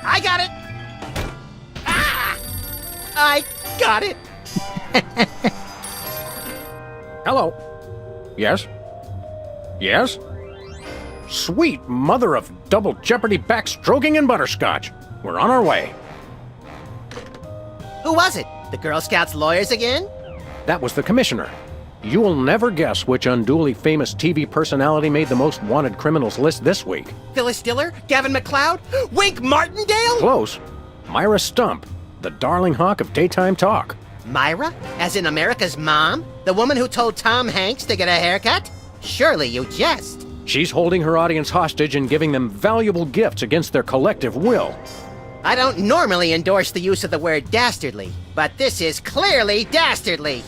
I got it! Ah! I got it! Hello. Yes? Yes? Sweet mother of double jeopardy backstroking and butterscotch. We're on our way. Who was it? The Girl Scouts lawyers again? That was the commissioner. You will never guess which unduly famous TV personality made the most wanted criminals list this week. Phyllis Diller? Gavin McLeod? Wink Martindale? Close. Myra Stump, the darling hawk of daytime talk. Myra? As in America's mom? The woman who told Tom Hanks to get a haircut? Surely you jest. She's holding her audience hostage and giving them valuable gifts against their collective will. I don't normally endorse the use of the word dastardly, but this is clearly dastardly.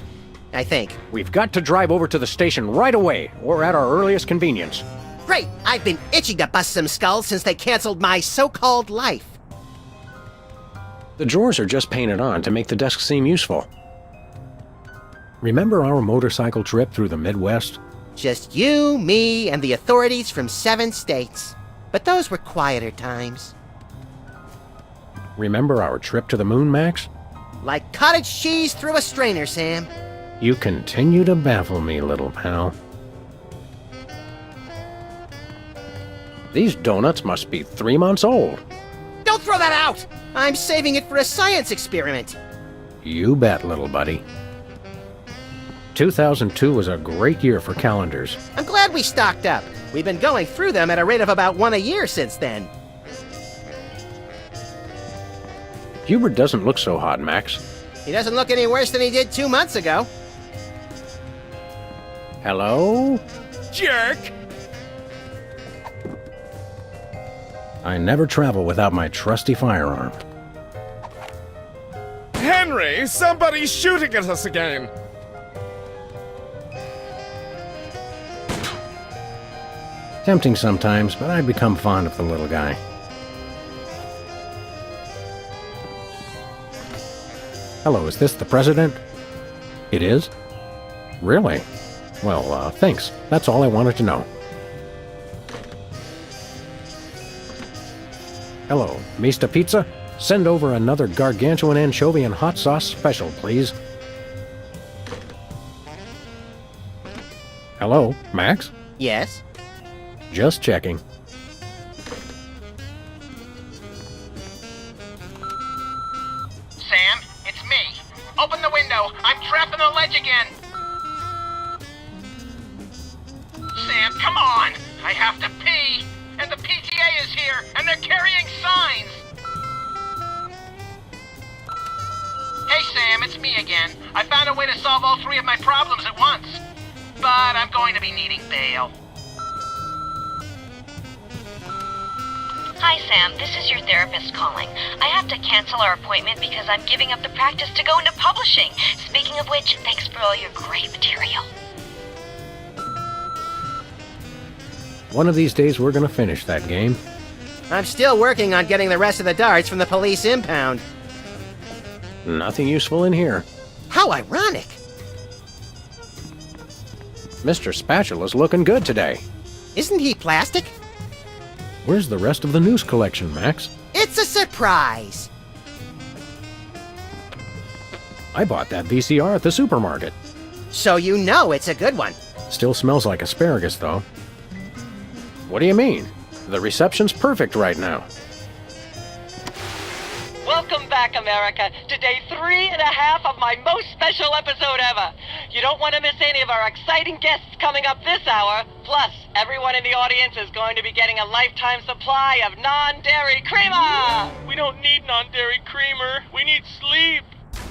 I think. We've got to drive over to the station right away, or at our earliest convenience. Great! I've been itching to bust some skulls since they canceled my so-called life. The drawers are just painted on to make the desk seem useful. Remember our motorcycle trip through the Midwest? Just you, me, and the authorities from 7 states. But those were quieter times. Remember our trip to the moon, Max? Like cottage cheese through a strainer, Sam. You continue to baffle me, little pal. These donuts must be 3 months old. Don't throw that out! I'm saving it for a science experiment. You bet, little buddy. 2002 was a great year for calendars. I'm glad we stocked up. We've been going through them at a rate of about 1 a year since then. Hubert doesn't look so hot, Max. He doesn't look any worse than he did 2 months ago. Hello? Jerk! I never travel without my trusty firearm. Henry, somebody's shooting at us again! Tempting sometimes, but I've become fond of the little guy. Hello, is this the president? It is? Really? Well, thanks. That's all I wanted to know. Hello, Mista Pizza? Send over another gargantuan anchovy and hot sauce special, please. Hello, Max? Yes? Just checking. Sam, it's me. Open the window. I'm trapped in the ledge again. Sam, come on. I have to pee. And the PTA is here, and they're carrying signs. Hey, Sam, it's me again. I found a way to solve all 3 of my problems at once. But I'm going to be needing bail. Hi, Sam. This is your therapist calling. I have to cancel our appointment because I'm giving up the practice to go into publishing. Speaking of which, thanks for all your great material. One of these days we're gonna finish that game. I'm still working on getting the rest of the darts from the police impound. Nothing useful in here. How ironic. Mr. Spatula's looking good today. Isn't he plastic? Where's the rest of the news collection, Max? It's a surprise. I bought that VCR at the supermarket. So you know it's a good one. Still smells like asparagus, though. What do you mean? The reception's perfect right now. Welcome back, America, to day 3.5 of my most special episode ever. You don't want to miss any of our exciting guests coming up this hour. Plus, everyone in the audience is going to be getting a lifetime supply of non-dairy creamer. We don't need non-dairy creamer. We need sleep.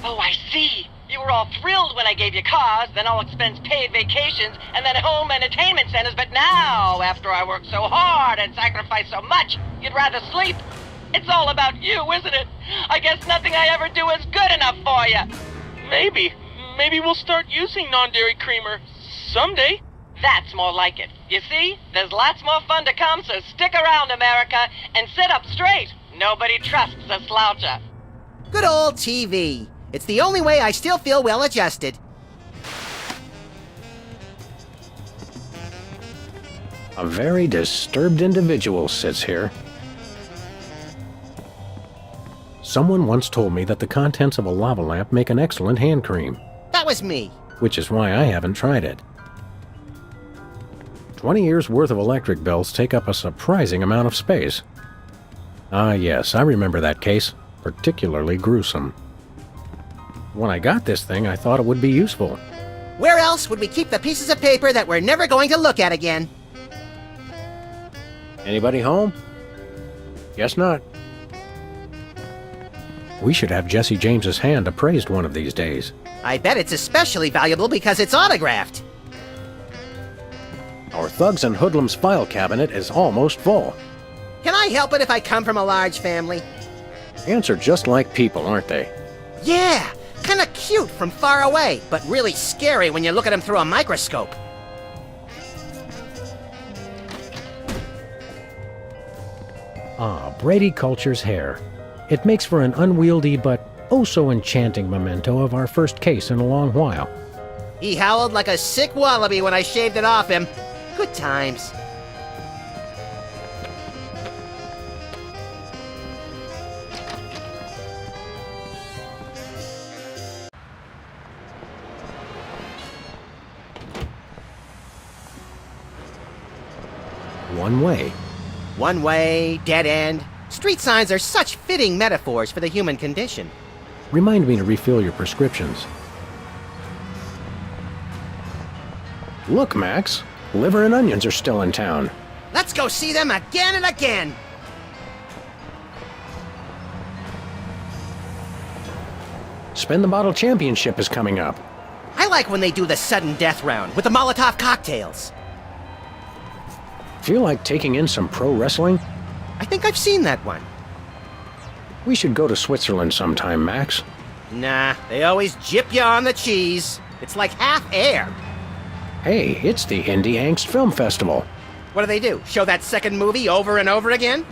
Oh, I see. You were all thrilled when I gave you cars, then all expense paid vacations, and then home entertainment centers. But now, after I worked so hard and sacrificed so much, you'd rather sleep. It's all about you, isn't it? I guess nothing I ever do is good enough for you. Maybe we'll start using non-dairy creamer someday. That's more like it. You see, there's lots more fun to come, so stick around, America, and sit up straight. Nobody trusts a sloucher. Good old TV. It's the only way I still feel well adjusted. A very disturbed individual sits here. Someone once told me that the contents of a lava lamp make an excellent hand cream, That was me. which is why I haven't tried it. 20 years worth of electric bills take up a surprising amount of space. Ah yes, I remember that case. Particularly gruesome. When I got this thing, I thought it would be useful. Where else would we keep the pieces of paper that we're never going to look at again? Anybody home? Guess not. We should have Jesse James's hand appraised one of these days. I bet it's especially valuable because it's autographed. Our Thugs and Hoodlums file cabinet is almost full. Can I help it if I come from a large family? Ants are just like people, aren't they? Yeah, kinda cute from far away, but really scary when you look at them through a microscope. Ah, Brady Culture's hair. It makes for an unwieldy but oh so enchanting memento of our first case in a long while. He howled like a sick wallaby when I shaved it off him. Good times. One way. One way, dead end. Street signs are such fitting metaphors for the human condition. Remind me to refill your prescriptions. Look, Max. Liver and onions are still in town. Let's go see them again and again. Spin the Bottle Championship is coming up. I like when they do the sudden death round with the Molotov cocktails. Feel like taking in some pro wrestling? I think I've seen that one. We should go to Switzerland sometime, Max. Nah, they always jip you on the cheese. It's like half air. Hey, it's the Indie Angst Film Festival. What do they do? Show that second movie over and over again?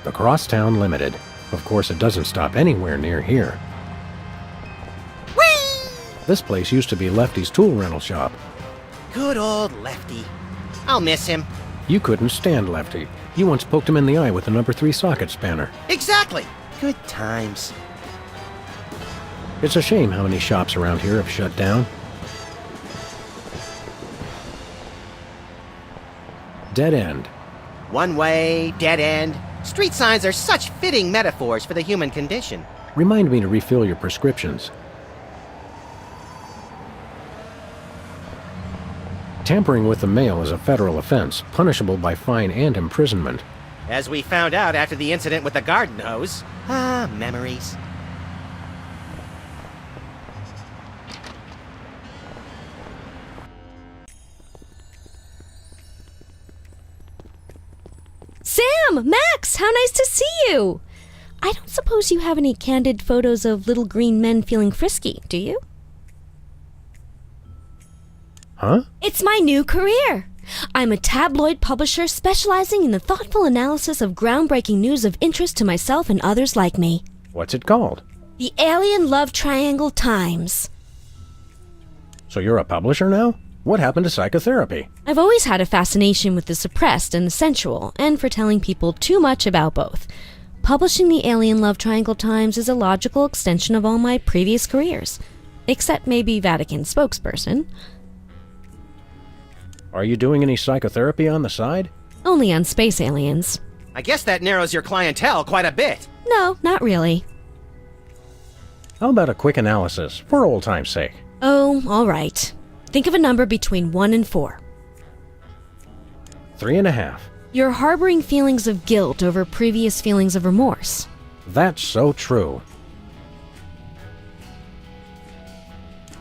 The Crosstown Limited. Of course, it doesn't stop anywhere near here. Whee! This place used to be Lefty's tool rental shop. Good old Lefty. I'll miss him. You couldn't stand Lefty. You once poked him in the eye with a number 3 socket spanner. Exactly. Good times. It's a shame how many shops around here have shut down. Dead end. One way, dead end. Street signs are such fitting metaphors for the human condition. Remind me to refill your prescriptions. Tampering with the mail is a federal offense, punishable by fine and imprisonment. As we found out after the incident with the garden hose. Ah, memories. Sam! Max! How nice to see you! I don't suppose you have any candid photos of little green men feeling frisky, do you? Huh? It's my new career! I'm a tabloid publisher specializing in the thoughtful analysis of groundbreaking news of interest to myself and others like me. What's it called? The Alien Love Triangle Times. So you're a publisher now? What happened to psychotherapy? I've always had a fascination with the suppressed and the sensual, and for telling people too much about both. publishing the Alien Love Triangle Times is a logical extension of all my previous careers. Except maybe Vatican spokesperson. Are you doing any psychotherapy on the side? Only on space aliens. I guess that narrows your clientele quite a bit. No, not really. How about a quick analysis, for old time's sake? Oh, all right. Think of a number between 1 and 4. 3.5. You're harboring feelings of guilt over previous feelings of remorse. That's so true.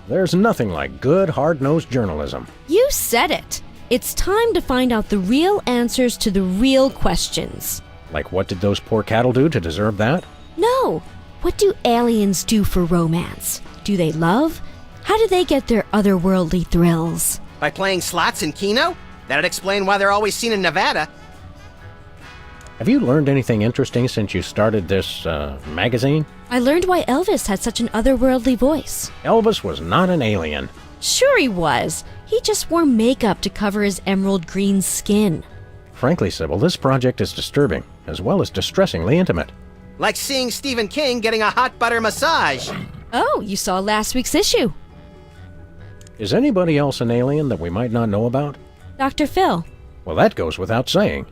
There's nothing like good, hard-nosed journalism. You said it. It's time to find out the real answers to the real questions. Like, what did those poor cattle do to deserve that? No. What do aliens do for romance? Do they love? How do they get their otherworldly thrills? By playing slots in Keno? That'd explain why they're always seen in Nevada. Have you learned anything interesting since you started this, magazine? I learned why Elvis had such an otherworldly voice. Elvis was not an alien. Sure he was. He just wore makeup to cover his emerald green skin. Frankly, Sybil, this project is disturbing, as well as distressingly intimate. Like seeing Stephen King getting a hot butter massage. Oh, you saw last week's issue. Is anybody else an alien that we might not know about? Dr. Phil. Well, that goes without saying.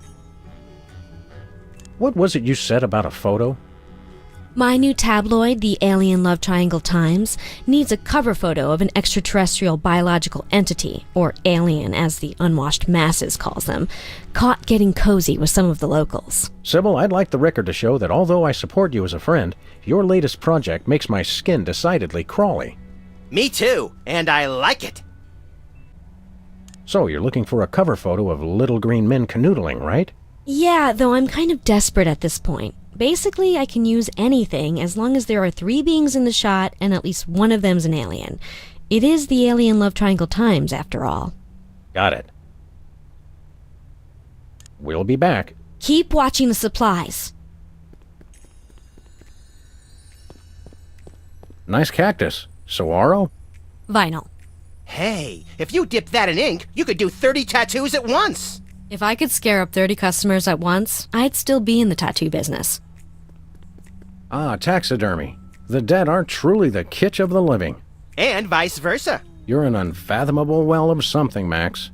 What was it you said about a photo? My new tabloid, the Alien Love Triangle Times, needs a cover photo of an extraterrestrial biological entity, or alien as the unwashed masses calls them, caught getting cozy with some of the locals. Sybil, I'd like the record to show that although I support you as a friend, your latest project makes my skin decidedly crawly. Me too, and I like it. So, you're looking for a cover photo of little green men canoodling, right? Yeah, though I'm kind of desperate at this point. Basically, I can use anything as long as there are 3 beings in the shot and at least one of them's an alien. It is the Alien Love Triangle Times, after all. Got it. We'll be back. Keep watching the supplies. Nice cactus. Saguaro? Vinyl. Hey, if you dip that in ink, you could do 30 tattoos at once. If I could scare up 30 customers at once, I'd still be in the tattoo business. Ah, taxidermy. The dead aren't truly the kitsch of the living. And vice versa. You're an unfathomable well of something, Max.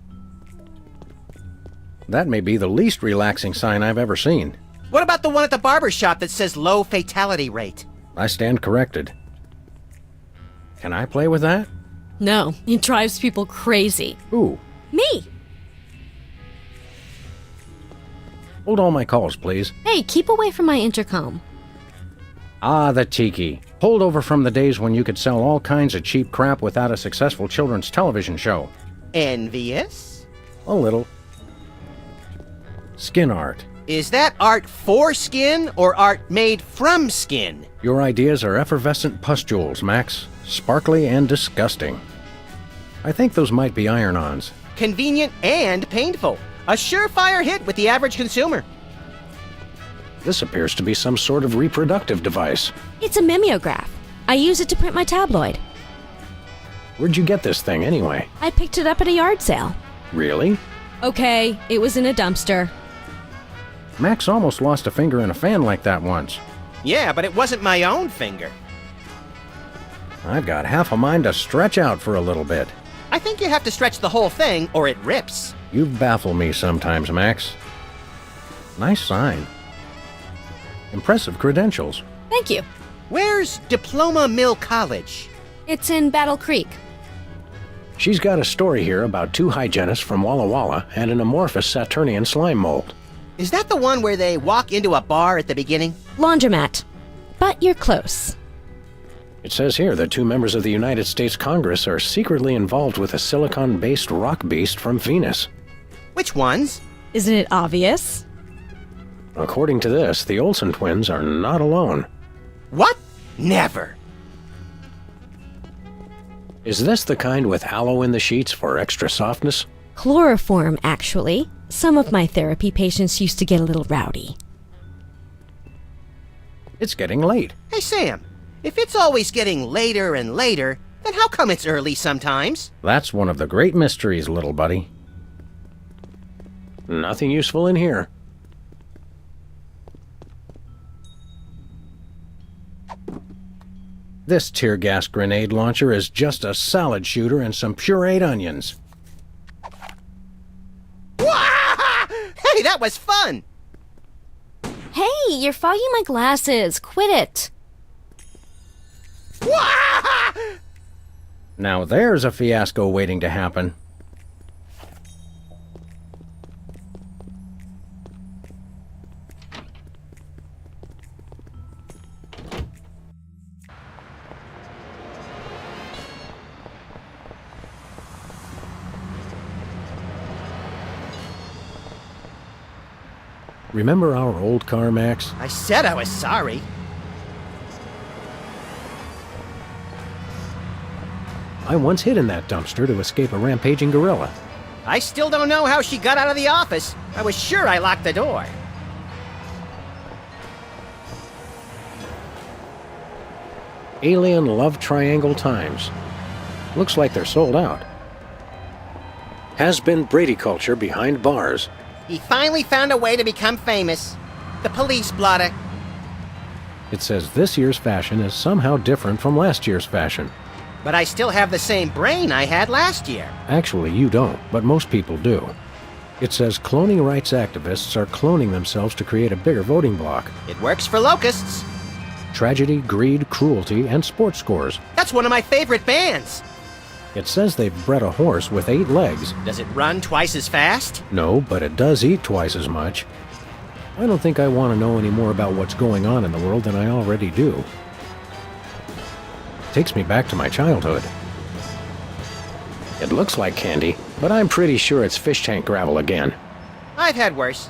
That may be the least relaxing sign I've ever seen. What about the one at the barber shop that says low fatality rate? I stand corrected. Can I play with that? No, it drives people crazy. Ooh. Me! Hold all my calls, please. Hey, keep away from my intercom. Ah, the tiki. Holdover from the days when you could sell all kinds of cheap crap without a successful children's television show. Envious? A little. Skin art. Is that art for skin or art made from skin? Your ideas are effervescent pustules, Max. Sparkly and disgusting. I think those might be iron-ons. Convenient and painful. A surefire hit with the average consumer. This appears to be some sort of reproductive device. It's a mimeograph. I use it to print my tabloid. Where'd you get this thing, anyway? I picked it up at a yard sale. Really? Okay, it was in a dumpster. Max almost lost a finger in a fan like that once. Yeah, but it wasn't my own finger. I've got half a mind to stretch out for a little bit. I think you have to stretch the whole thing or it rips. You baffle me sometimes, Max. Nice sign. Impressive credentials. Thank you. Where's Diploma Mill College? It's in Battle Creek. She's got a story here about 2 hygienists from Walla Walla and an amorphous Saturnian slime mold. Is that the one where they walk into a bar at the beginning? Laundromat. But you're close. It says here that 2 members of the United States Congress are secretly involved with a silicon-based rock beast from Venus. Which ones? Isn't it obvious? According to this, the Olsen twins are not alone. What? Never. Is this the kind with aloe in the sheets for extra softness? Chloroform, actually. Some of my therapy patients used to get a little rowdy. It's getting late. Hey, Sam. If it's always getting later and later, then how come it's early sometimes? That's one of the great mysteries, little buddy. Nothing useful in here. This tear gas grenade launcher is just a salad shooter and some pureed onions. Hey, that was fun! Hey, you're fogging my glasses. Quit it. Now there's a fiasco waiting to happen. Remember our old car, Max? I said I was sorry. I once hid in that dumpster to escape a rampaging gorilla. I still don't know how she got out of the office. I was sure I locked the door. Alien Love Triangle Times. Looks like they're sold out. Has been Brady culture behind bars. He finally found a way to become famous. The police blotter. It says this year's fashion is somehow different from last year's fashion. But I still have the same brain I had last year. Actually, you don't, but most people do. It says cloning rights activists are cloning themselves to create a bigger voting bloc. It works for locusts. Tragedy, greed, cruelty, and sports scores. That's one of my favorite bands. It says they've bred a horse with 8 legs. Does it run twice as fast? No, but it does eat twice as much. I don't think I want to know any more about what's going on in the world than I already do. Takes me back to my childhood. It looks like candy, but I'm pretty sure it's fish tank gravel again. I've had worse.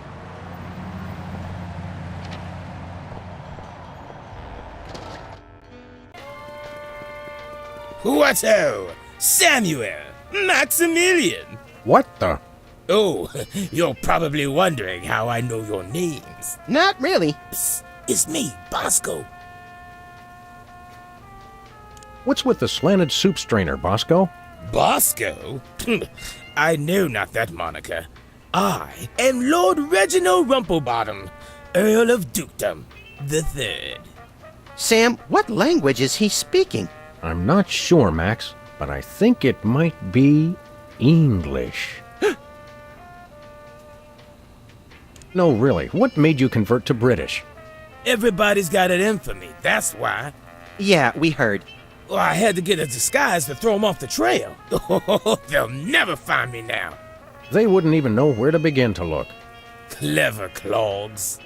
What-o? Samuel! Maximilian! What the? Oh, you're probably wondering how I know your names. Not really. Psst, it's me, Bosco. What's with the slanted soup strainer, Bosco? Bosco? I know not that moniker. I am Lord Reginald Rumplebottom, Earl of Dukedom the Third. Sam, what language is he speaking? I'm not sure, Max, but I think it might be English. No, really, what made you convert to British? Everybody's got it in for me, that's why. Yeah, we heard. Well, I had to get a disguise to throw them off the trail. They'll never find me now. They wouldn't even know where to begin to look. Clever clogs.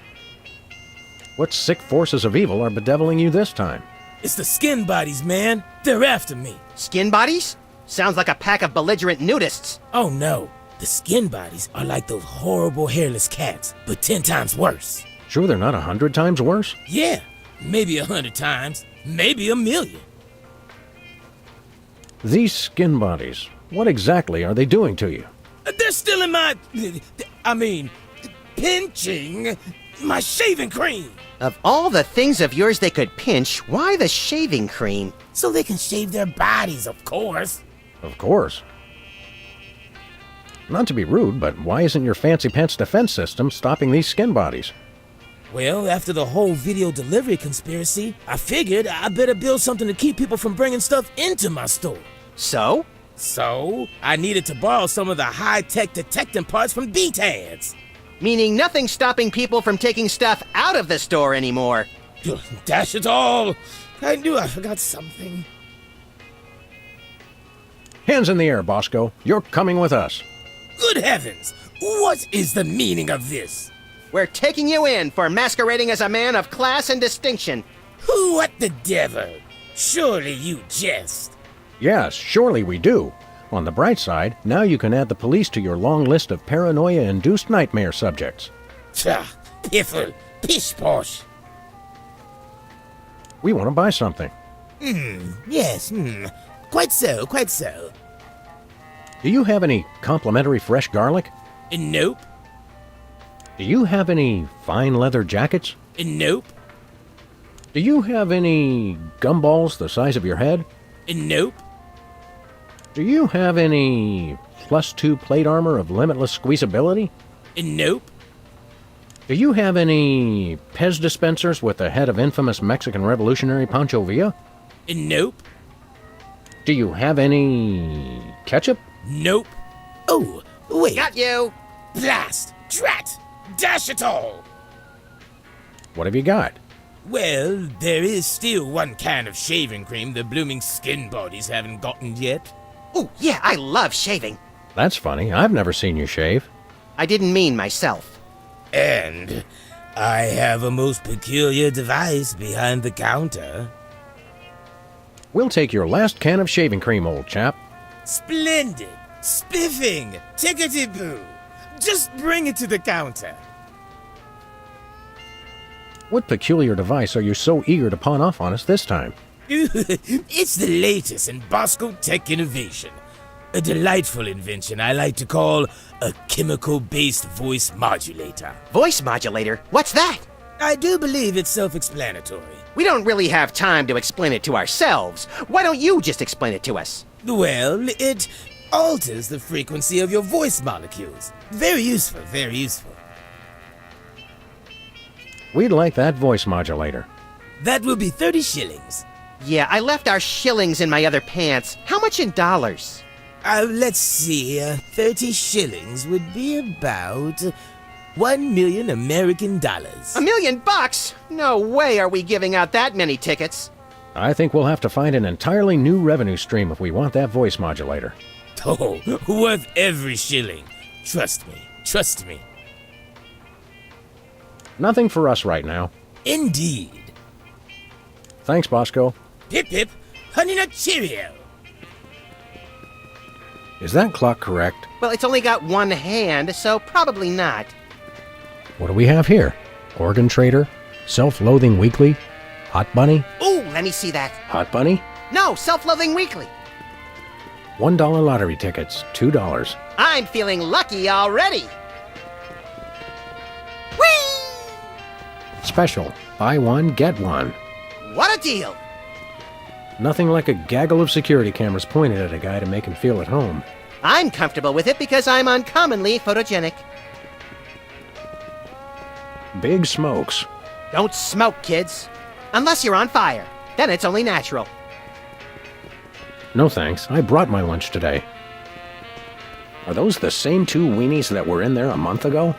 What sick forces of evil are bedeviling you this time? It's the skin bodies, man. They're after me. Skin bodies? Sounds like a pack of belligerent nudists. Oh no. The skin bodies are like those horrible hairless cats, but 10 times worse. Sure they're not 100 times worse? Yeah, maybe 100 times, maybe 1,000,000. These skin bodies, what exactly are they doing to you? They're still in pinching my shaving cream. Of all the things of yours they could pinch, why the shaving cream? So they can shave their bodies, of course. Of course. Not to be rude, but why isn't your fancy pants defense system stopping these skin bodies? Well, after the whole video delivery conspiracy, I figured I better build something to keep people from bringing stuff into my store. So? So, I needed to borrow some of the high-tech detecting parts from BTADS. Meaning nothing's stopping people from taking stuff out of the store anymore. Dash it all! I knew I forgot something. Hands in the air, Bosco. You're coming with us. Good heavens! What is the meaning of this? We're taking you in for masquerading as a man of class and distinction. What the devil? Surely you jest. Yes, surely we do. On the bright side, now you can add the police to your long list of paranoia-induced nightmare subjects. Tch, piffle, pish-posh. We want to buy something. Yes, quite so, quite so. Do you have any complimentary fresh garlic? Nope, Do you have any fine leather jackets? nope, Do you have any gumballs the size of your head? nope, Do you have any +2 plate armor of limitless squeezability? nope, Do you have any Pez dispensers with the head of infamous Mexican revolutionary Pancho Villa? Nope. Do you have any ketchup? Nope. Oh, wait. Got you! Blast! Drat! Dash it all! What have you got? Well, there is still one can of shaving cream the blooming skin bodies haven't gotten yet. Oh, yeah, I love shaving. That's funny. I've never seen you shave. I didn't mean myself. And I have a most peculiar device behind the counter. We'll take your last can of shaving cream, old chap. Splendid! Spiffing! Tickety-boo! Just bring it to the counter. What peculiar device are you so eager to pawn off on us this time? It's the latest in Bosco tech innovation. A delightful invention I like to call a chemical-based voice modulator. Voice modulator? What's that? I do believe it's self-explanatory. We don't really have time to explain it to ourselves. Why don't you just explain it to us? Well, it alters the frequency of your voice molecules. Very useful, very useful. We'd like that voice modulator. That will be 30 shillings. Yeah, I left our shillings in my other pants. How much in dollars? Let's see. 30 shillings would be about 1 million American dollars. $1 million? No way are we giving out that many tickets. I think we'll have to find an entirely new revenue stream if we want that voice modulator. Oh, worth every shilling. Trust me, trust me. Nothing for us right now. Indeed. Thanks, Bosco. Hip hip, honey nut cheerio. Is that clock correct? Well, it's only got one hand, so probably not. What do we have here? Organ Trader? Self-Loathing Weekly? Hot Bunny? Ooh, let me see that. Hot Bunny? No, Self-Loathing Weekly. $1 lottery tickets, $2. I'm feeling lucky already. Whee! Special, buy one, get one. What a deal! Nothing like a gaggle of security cameras pointed at a guy to make him feel at home. I'm comfortable with it because I'm uncommonly photogenic. Big smokes. Don't smoke, kids. Unless you're on fire. Then it's only natural. No thanks, I brought my lunch today. Are those the same two weenies that were in there a month ago?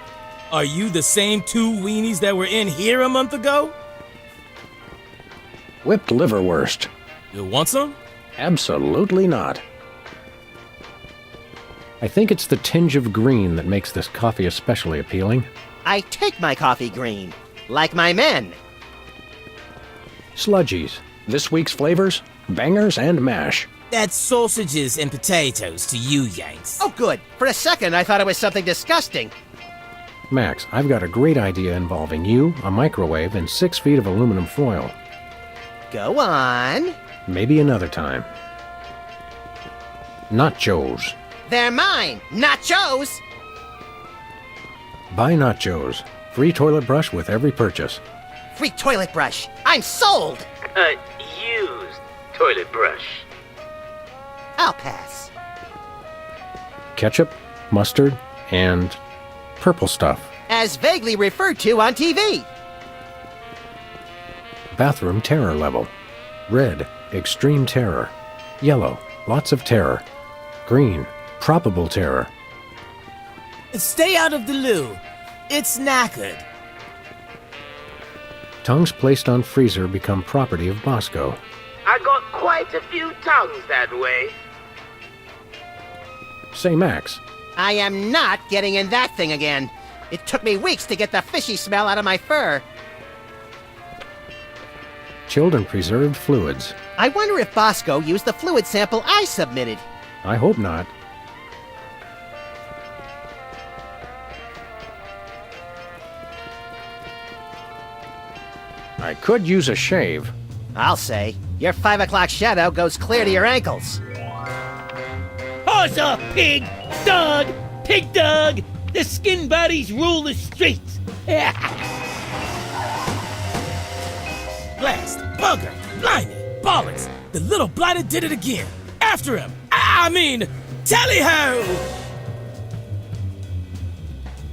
Are you the same two weenies that were in here a month ago? Whipped liverwurst. You want some? Absolutely not. I think it's the tinge of green that makes this coffee especially appealing. I take my coffee green. Like my men. Sludgies. This week's flavors? Bangers and mash. That's sausages and potatoes to you, Yanks. Oh, good. For a second, I thought it was something disgusting. Max, I've got a great idea involving you, a microwave, and 6 feet of aluminum foil. Go on. Maybe another time. Nachos. They're mine. Nachos. Buy nachos. Free toilet brush with every purchase. Free toilet brush. I'm sold. Used toilet brush. I'll pass. Ketchup, mustard, and purple stuff. As vaguely referred to on TV. Bathroom terror level. Red, extreme terror. Yellow, lots of terror. Green, probable terror. Stay out of the loo. It's knackered. Tongues placed on freezer become property of Bosco. I got quite a few tongues that way. Say, Max, I am not getting in that thing again. It took me weeks to get the fishy smell out of my fur. chilled and preserved fluids. I wonder if Bosco used the fluid sample I submitted. I hope not. I could use a shave. I'll say. Your 5 o'clock shadow goes clear to your ankles. Horse off, pig! Dog! Pig dog! The skin bodies rule the streets! Blast! Bugger! Blimey! Bollocks! The little blighter did it again! After him! Tally-ho!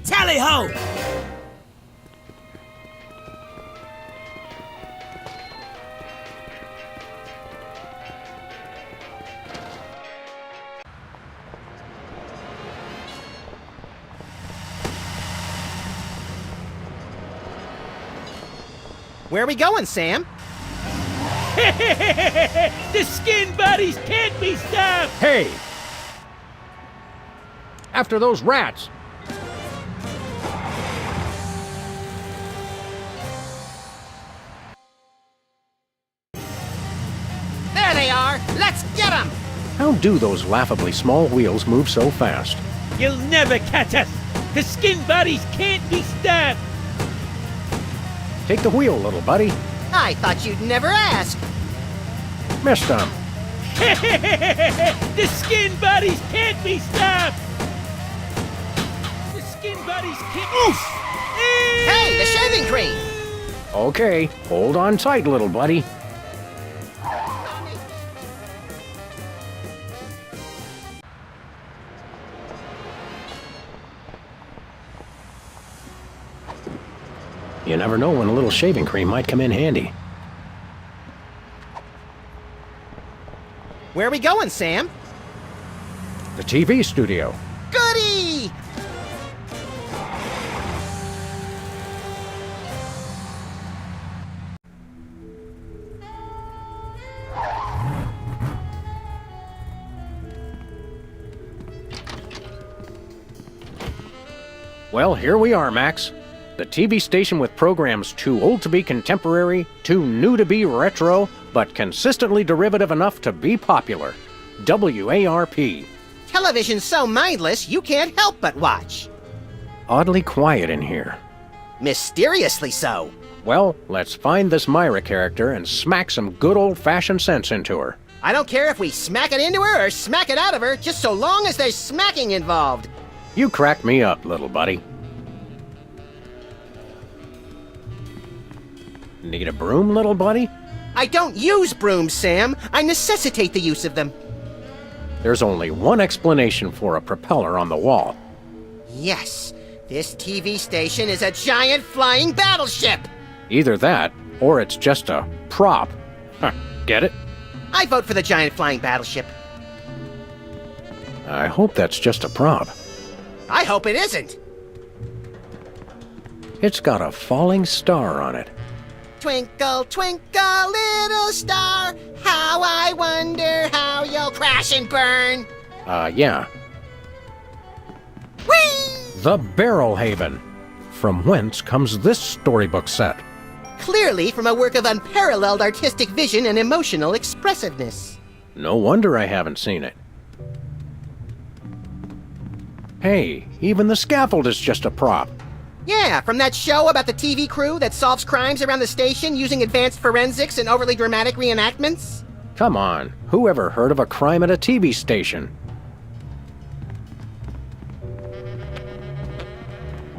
Tally-ho! Where are we going, Sam? The skin buddies can't be stopped! Hey! After those rats! There they are! Let's get them! How do those laughably small wheels move so fast? You'll never catch us! The skin buddies can't be stopped! Take the wheel, little buddy. I thought you'd never ask. Missed them. The skin buddies can't be stopped! The skin buddies can't... Oof! Hey, the shaving cream! Okay, hold on tight, little buddy. You never know when a little shaving cream might come in handy. Where are we going, Sam? The TV studio. Goody! Well, here we are, Max. The TV station with programs too old to be contemporary, too new to be retro, but consistently derivative enough to be popular. WARP. Television's so mindless, you can't help but watch. Oddly quiet in here. Mysteriously so. Well, let's find this Myra character and smack some good old-fashioned sense into her. I don't care if we smack it into her or smack it out of her, just so long as there's smacking involved. You crack me up, little buddy. Need a broom, little buddy? I don't use brooms, Sam. I necessitate the use of them. There's only one explanation for a propeller on the wall. Yes, this TV station is a giant flying battleship. Either that, or it's just a prop. Huh, get it? I vote for the giant flying battleship. I hope that's just a prop. I hope it isn't. It's got a falling star on it. Twinkle, twinkle, little star, how I wonder how you'll crash and burn. Yeah. Whee! The Barrel Haven. From whence comes this storybook set? Clearly from a work of unparalleled artistic vision and emotional expressiveness. No wonder I haven't seen it. Hey, even the scaffold is just a prop. Yeah, from that show about the TV crew that solves crimes around the station using advanced forensics and overly dramatic reenactments. Come on, who ever heard of a crime at a TV station?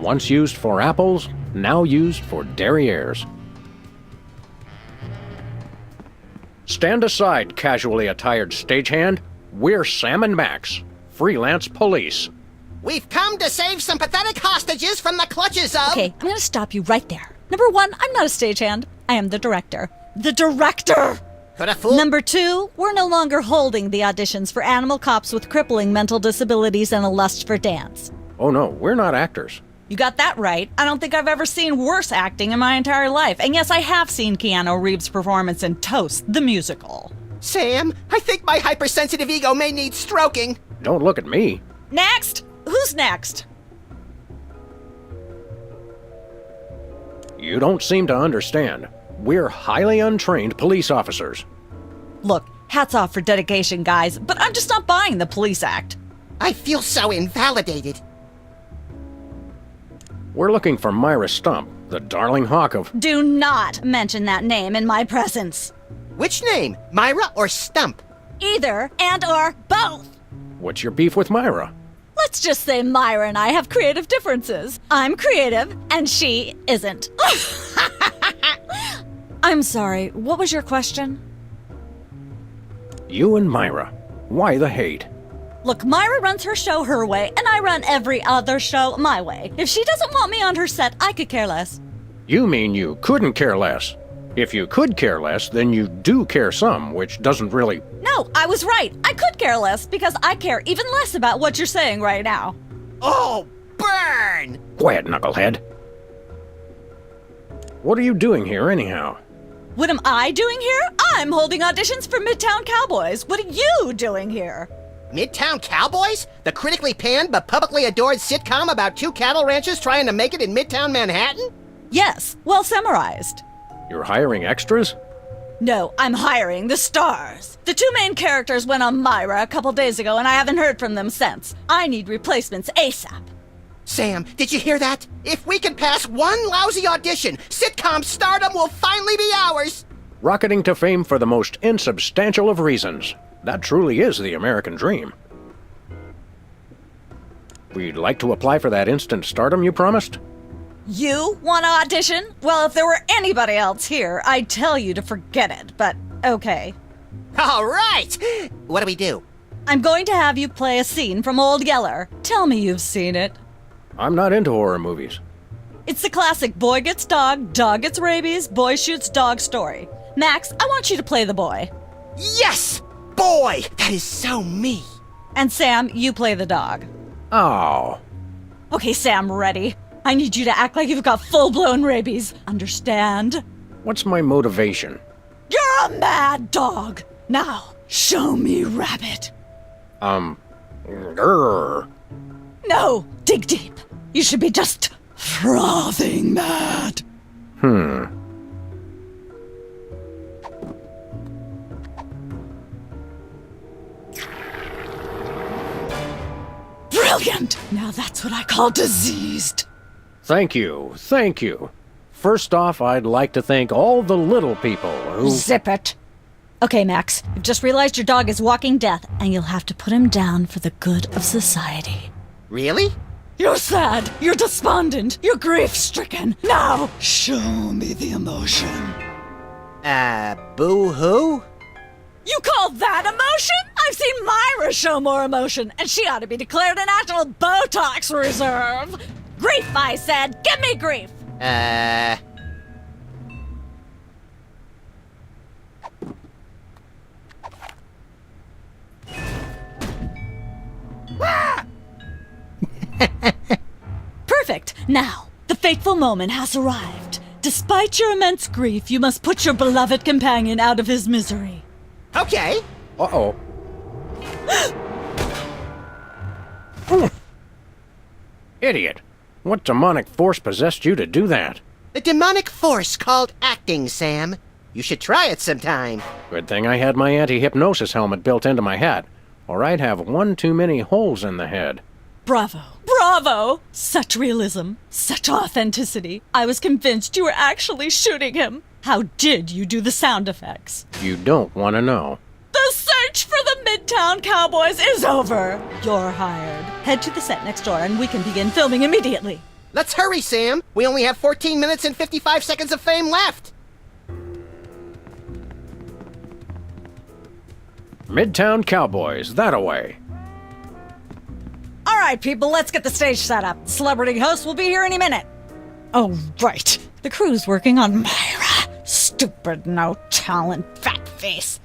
Once used for apples, now used for derrieres. Stand aside, casually attired stagehand. We're Sam and Max, freelance police. We've come to save some pathetic hostages from the clutches of... Okay, I'm gonna stop you right there. Number one, I'm not a stagehand. I am the director. The director! Could a fool... Number two, we're no longer holding the auditions for animal cops with crippling mental disabilities and a lust for dance. Oh no, we're not actors. You got that right. I don't think I've ever seen worse acting in my entire life. And yes, I have seen Keanu Reeves' performance in Toast, the musical. Sam, I think my hypersensitive ego may need stroking. Don't look at me. Next! Who's next? You don't seem to understand. We're highly untrained police officers. Look, hats off for dedication, guys, but I'm just not buying the police act. I feel so invalidated. We're looking for Myra Stump, the darling hawk of... Do not mention that name in my presence. Which name, Myra or Stump? Either and or both. What's your beef with Myra? Let's just say Myra and I have creative differences. I'm creative, and she isn't. I'm sorry, what was your question? You and Myra. Why the hate? Look, Myra runs her show her way, and I run every other show my way. If she doesn't want me on her set, I could care less. You mean you couldn't care less? If you could care less, then you do care some, which doesn't really... No, I was right. I could care less because I care even less about what you're saying right now. Oh, burn! Quiet, knucklehead. What are you doing here, anyhow? What am I doing here? I'm holding auditions for Midtown Cowboys. What are you doing here? Midtown Cowboys? The critically panned but publicly adored sitcom about two cattle ranchers trying to make it in Midtown Manhattan? Yes, well summarized. You're hiring extras? No, I'm hiring the stars. The two main characters went on Myra a couple days ago, and I haven't heard from them since. I need replacements ASAP. Sam, did you hear that? If we can pass one lousy audition, sitcom stardom will finally be ours! Rocketing to fame for the most insubstantial of reasons. That truly is the American dream. We'd like to apply for that instant stardom you promised? You want to audition? Well, if there were anybody else here, I'd tell you to forget it, but okay. All right! What do we do? I'm going to have you play a scene from Old Yeller. Tell me you've seen it. I'm not into horror movies. It's the classic boy gets dog gets rabies, boy shoots dog story. Max, I want you to play the boy. Yes! Boy, that is so me. And Sam, you play the dog. Oh. Okay, Sam, ready? I need you to act like you've got full-blown rabies. Understand? What's my motivation? You're a mad dog. Now, show me rabbit. Grrr. No, dig deep. You should be just frothing mad. Brilliant! Now that's what I call diseased. Thank you, thank you. First off, I'd like to thank all the little people who... Zip it. Okay, Max, you've just realized your dog is walking death, and you'll have to put him down for the good of society. Really? You're sad, you're despondent, you're grief-stricken. Now, show me the emotion. Boo-hoo? You call that emotion? I've seen Myra show more emotion, and she ought to be declared a national Botox reserve. Grief, I said. Give me grief. Perfect. Now, the fateful moment has arrived. Despite your immense grief, you must put your beloved companion out of his misery. Okay. Uh-oh. Idiot. What demonic force possessed you to do that? The demonic force called acting, Sam. You should try it sometime. Good thing I had my anti-hypnosis helmet built into my hat, or I'd have one too many holes in the head. Bravo. Bravo! Such realism. Such authenticity. I was convinced you were actually shooting him. How did you do the sound effects? You don't want to know. The search for the Midtown Cowboys is over. You're hired. Head to the set next door and we can begin filming immediately. Let's hurry, Sam. We only have 14 minutes and 55 seconds of fame left. Midtown Cowboys, that-a-way. All right, people, let's get the stage set up. The celebrity host will be here any minute. Oh, right. The crew's working on Myra. Stupid, no talent, fat face.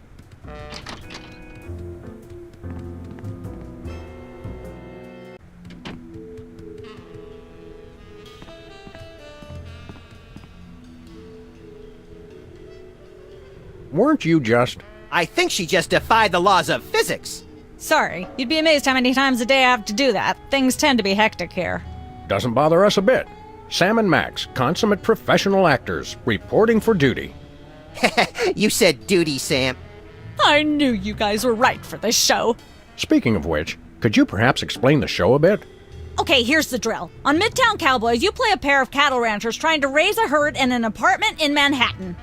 Weren't you just... I think she just defied the laws of physics. Sorry, you'd be amazed how many times a day I have to do that. Things tend to be hectic here. Doesn't bother us a bit. Sam and Max, consummate professional actors, reporting for duty. You said duty, Sam. I knew you guys were right for this show. Speaking of which, could you perhaps explain the show a bit? Okay, here's the drill. On Midtown Cowboys, you play a pair of cattle ranchers trying to raise a herd in an apartment in Manhattan.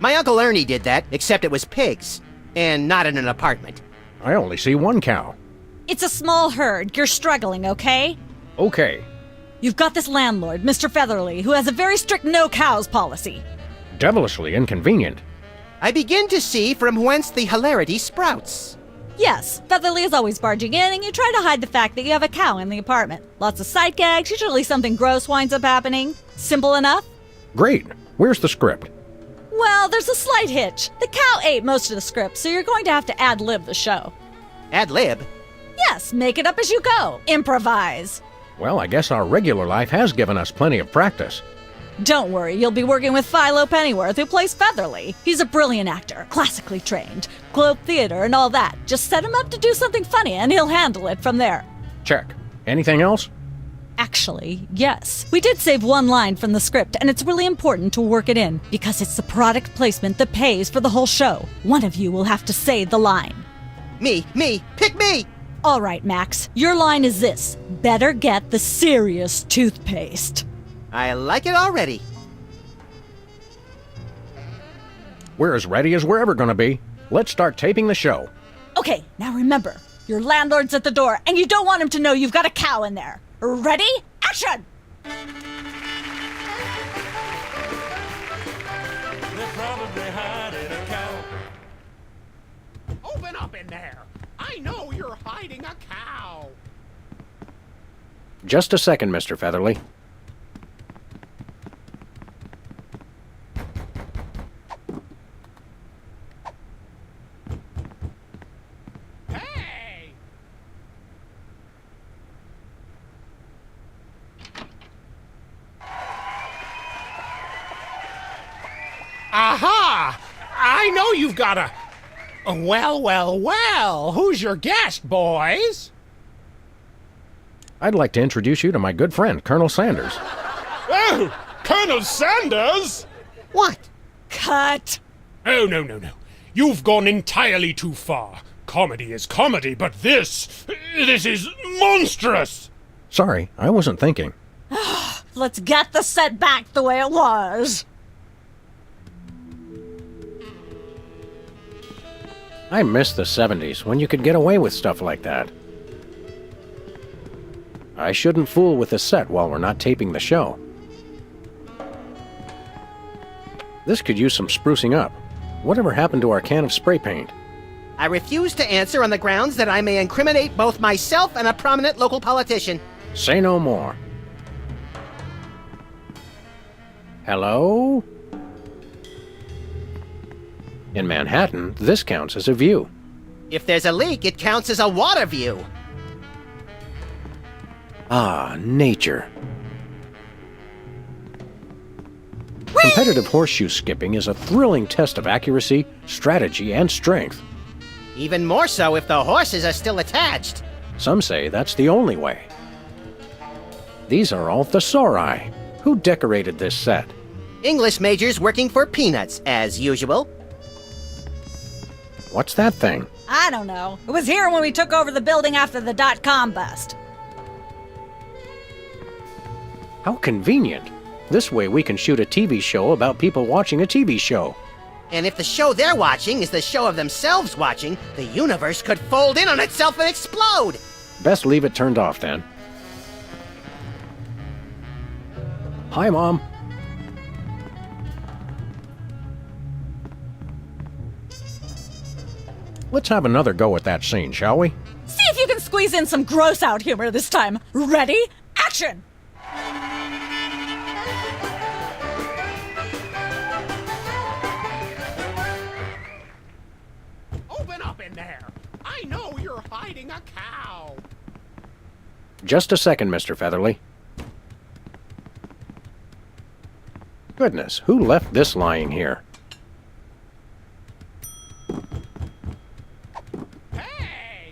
My Uncle Ernie did that, except it was pigs. And not in an apartment. I only see one cow. It's a small herd. You're struggling, okay? Okay. You've got this landlord, Mr. Featherly, who has a very strict no cows policy. Devilishly inconvenient. I begin to see from whence the hilarity sprouts. Yes, Featherly is always barging in, and you try to hide the fact that you have a cow in the apartment. Lots of sight gags, usually something gross winds up happening. Simple enough? Great. Where's the script? Well, there's a slight hitch. The cow ate most of the script, so you're going to have to ad-lib the show. Ad-lib? Yes, make it up as you go. Improvise. Well, I guess our regular life has given us plenty of practice. Don't worry, you'll be working with Philo Pennyworth, who plays Featherly. He's a brilliant actor, classically trained, Globe Theater and all that. Just set him up to do something funny and he'll handle it from there. Check. Anything else? Actually, yes. We did save one line from the script, and it's really important to work it in, because it's the product placement that pays for the whole show. One of you will have to say the line. Me, pick me! All right, Max, your line is this. Better get the serious toothpaste. I like it already. We're as ready as we're ever gonna be. Let's start taping the show. Okay, now remember, your landlord's at the door, and you don't want him to know you've got a cow in there. Ready? Action! They're probably hiding a cow. Open up in there! I know you're hiding a cow! Just a second, Mr. Featherly. Hey! Aha! I know you've got a... Well, who's your guest, boys? I'd like to introduce you to my good friend, Colonel Sanders. Oh, Colonel Sanders? What? Cut! Oh, no. You've gone entirely too far. Comedy is comedy, but this is monstrous! Sorry, I wasn't thinking. Let's get the set back the way it was. I miss the 70s, when you could get away with stuff like that. I shouldn't fool with the set while we're not taping the show. This could use some sprucing up. Whatever happened to our can of spray paint? I refuse to answer on the grounds that I may incriminate both myself and a prominent local politician. Say no more. Hello? In Manhattan, this counts as a view. If there's a leak, it counts as a water view. Ah, nature. Competitive horseshoe skipping is a thrilling test of accuracy, strategy, and strength. Even more so if the horses are still attached. Some say that's the only way. These are all thesauri. Who decorated this set? English majors working for peanuts, as usual. What's that thing? I don't know. It was here when we took over the building after the .com bust. How convenient. This way we can shoot a TV show about people watching a TV show. And if the show they're watching is the show of themselves watching, the universe could fold in on itself and explode! Best leave it turned off then. Hi, Mom. Let's have another go at that scene, shall we? See if you can squeeze in some gross out humor this time. Ready? Action! Open up in there! I know you're hiding a cow! Just a second, Mr. Featherly. Goodness, who left this lying here?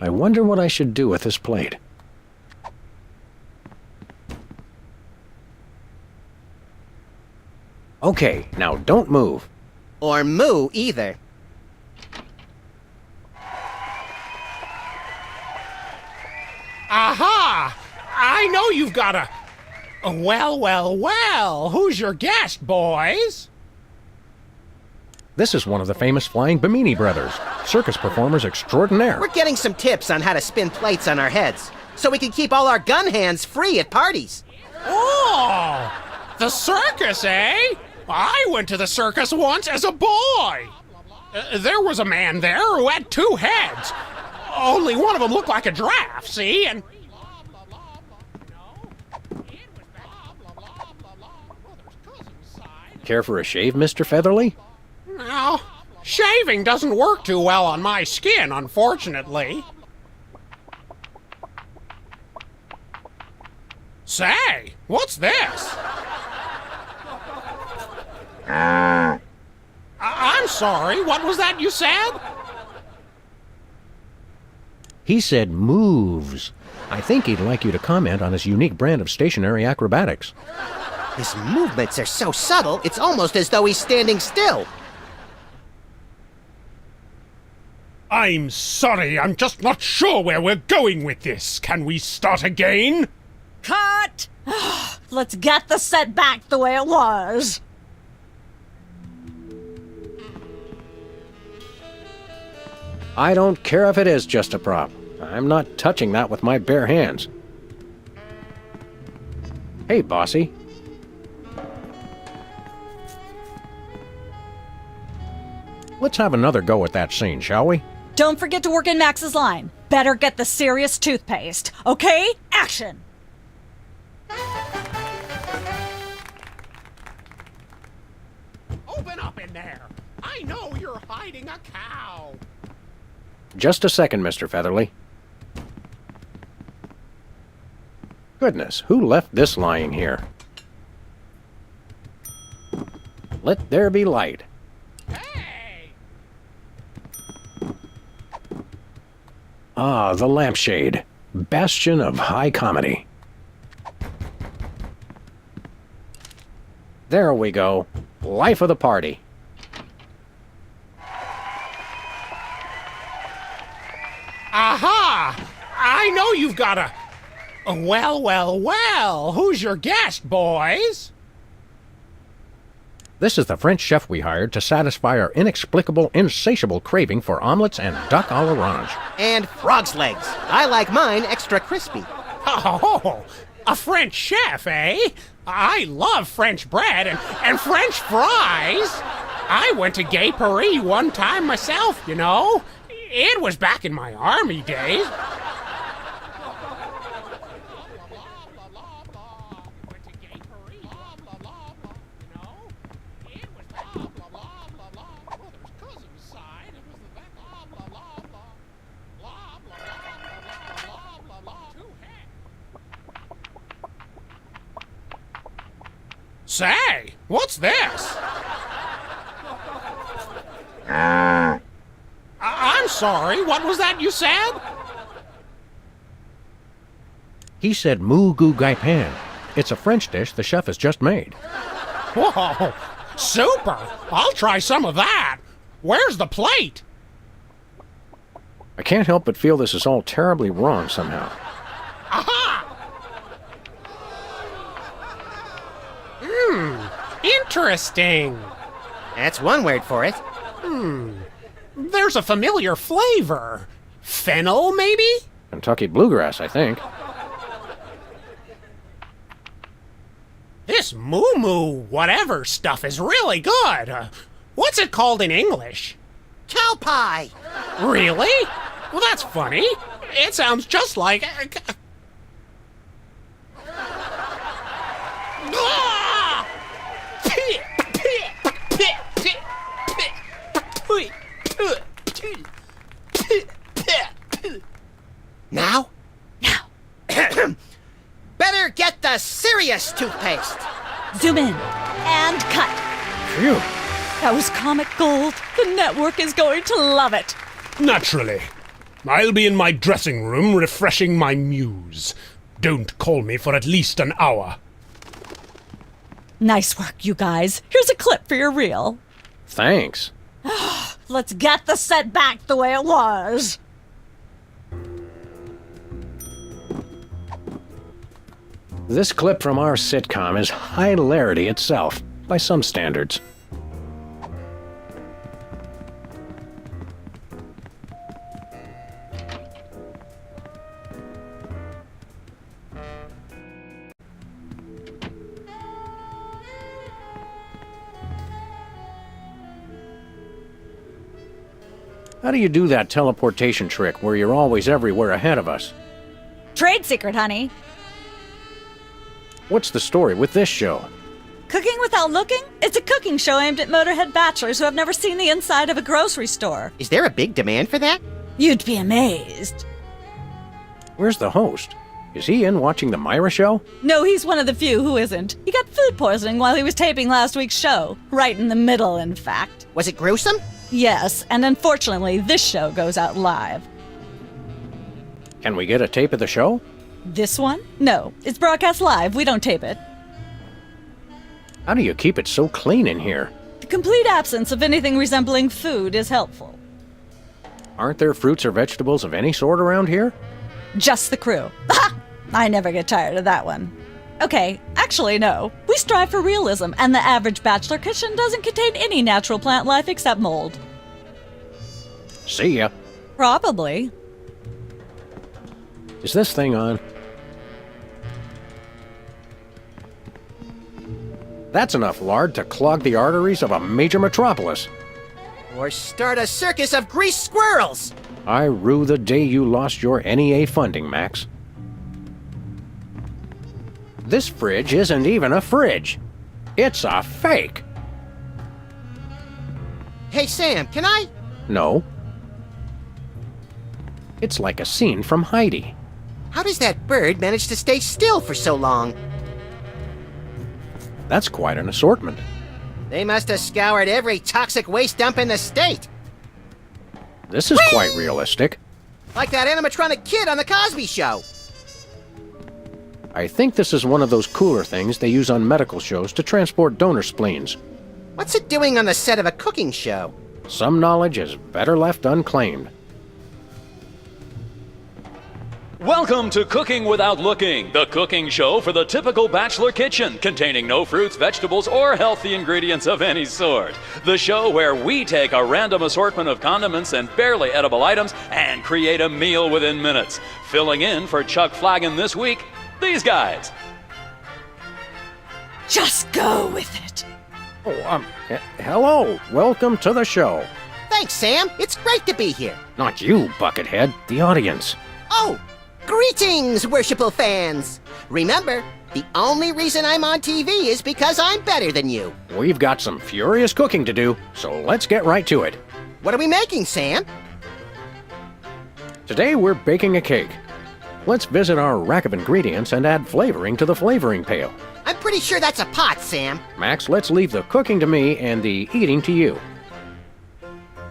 I wonder what I should do with this plate. Okay, now don't move. Or moo either. Aha! I know you've got a... Well, who's your guest, boys? This is one of the famous Flying Bimini brothers, circus performers extraordinaire. We're getting some tips on how to spin plates on our heads, so we can keep all our gun hands free at parties. Oh! The circus, eh? I went to the circus once as a boy. There was a man there who had two heads. Only one of them looked like a giraffe, see? And... Care for a shave, Mr. Featherly? Well, shaving doesn't work too well on my skin, unfortunately. Say, what's this? I'm sorry, what was that you said? He said moves. I think he'd like you to comment on his unique brand of stationary acrobatics. His movements are so subtle, it's almost as though he's standing still. I'm sorry, I'm just not sure where we're going with this. Can we start again? Cut! Let's get the set back the way it was. I don't care if it is just a prop. I'm not touching that with my bare hands. Hey, bossy. Let's have another go at that scene, shall we? Don't forget to work in Max's line. Better get the serious toothpaste. Okay? Action! Open up in there! I know you're hiding a cow! Just a second, Mr. Featherly. Goodness, who left this lying here? Let there be light. Hey! Ah, the lampshade. Bastion of high comedy. There we go. Life of the party. Aha! I know you've got a... Well, who's your guest, boys? This is the French chef we hired to satisfy our inexplicable, insatiable craving for omelets and duck à l'orange. And frog's legs. I like mine extra crispy. Oh, a French chef, eh? I love French bread and French fries. I went to Gay Paris one time myself, you know. It was back in my army days. Say, what's this? I'm sorry, what was that you said? He said Moo Goo Gai Pan. It's a French dish the chef has just made. Whoa, super! I'll try some of that. Where's the plate? I can't help but feel this is all terribly wrong somehow. Aha! Interesting. That's one word for it. There's a familiar flavor. Fennel, maybe? Kentucky bluegrass, I think. This moo-moo whatever stuff is really good. What's it called in English? Cow pie. Really? Well, that's funny. It sounds just like... Ah! Now? Now. Better get the serious toothpaste. Zoom in and cut. Phew. That was comic gold. The network is going to love it. Naturally. I'll be in my dressing room refreshing my muse. Don't call me for at least an hour. Nice work, you guys. Here's a clip for your reel. Thanks. Let's get the set back the way it was. This clip from our sitcom is hilarity itself, by some standards. How do you do that teleportation trick where you're always everywhere ahead of us? Trade secret, honey. What's the story with this show? Cooking Without Looking? It's a cooking show aimed at Motorhead bachelors who have never seen the inside of a grocery store. Is there a big demand for that? You'd be amazed. Where's the host? Is he in watching the Myra show? No, he's one of the few who isn't. He got food poisoning while he was taping last week's show. Right in the middle, in fact. Was it gruesome? Yes, and unfortunately, this show goes out live. Can we get a tape of the show? This one? No, it's broadcast live. We don't tape it. How do you keep it so clean in here? The complete absence of anything resembling food is helpful. Aren't there fruits or vegetables of any sort around here? Just the crew. Ha! I never get tired of that one. Okay, actually, no. We strive for realism, and the average bachelor kitchen doesn't contain any natural plant life except mold. See ya. Probably. Is this thing on? That's enough lard to clog the arteries of a major metropolis. Or start a circus of greased squirrels! I rue the day you lost your NEA funding, Max. This fridge isn't even a fridge. It's a fake. Hey, Sam, can I? No. It's like a scene from Heidi. How does that bird manage to stay still for so long? That's quite an assortment. They must have scoured every toxic waste dump in the state. This is quite realistic. Like that animatronic kid on The Cosby Show. I think this is one of those cooler things they use on medical shows to transport donor spleens. What's it doing on the set of a cooking show? Some knowledge is better left unclaimed. Welcome to Cooking Without Looking, the cooking show for the typical bachelor kitchen, containing no fruits, vegetables, or healthy ingredients of any sort. The show where we take a random assortment of condiments and barely edible items and create a meal within minutes. Filling in for Chuck Flagon this week, these guys. Just go with it. Oh, hello. Welcome to the show. Thanks, Sam. It's great to be here. Not you, Buckethead. The audience. Oh! Greetings, worshipful fans! Remember, the only reason I'm on TV is because I'm better than you. We've got some furious cooking to do, so let's get right to it. What are we making, Sam? Today we're baking a cake. Let's visit our rack of ingredients and add flavoring to the flavoring pail. I'm pretty sure that's a pot, Sam. Max, let's leave the cooking to me and the eating to you.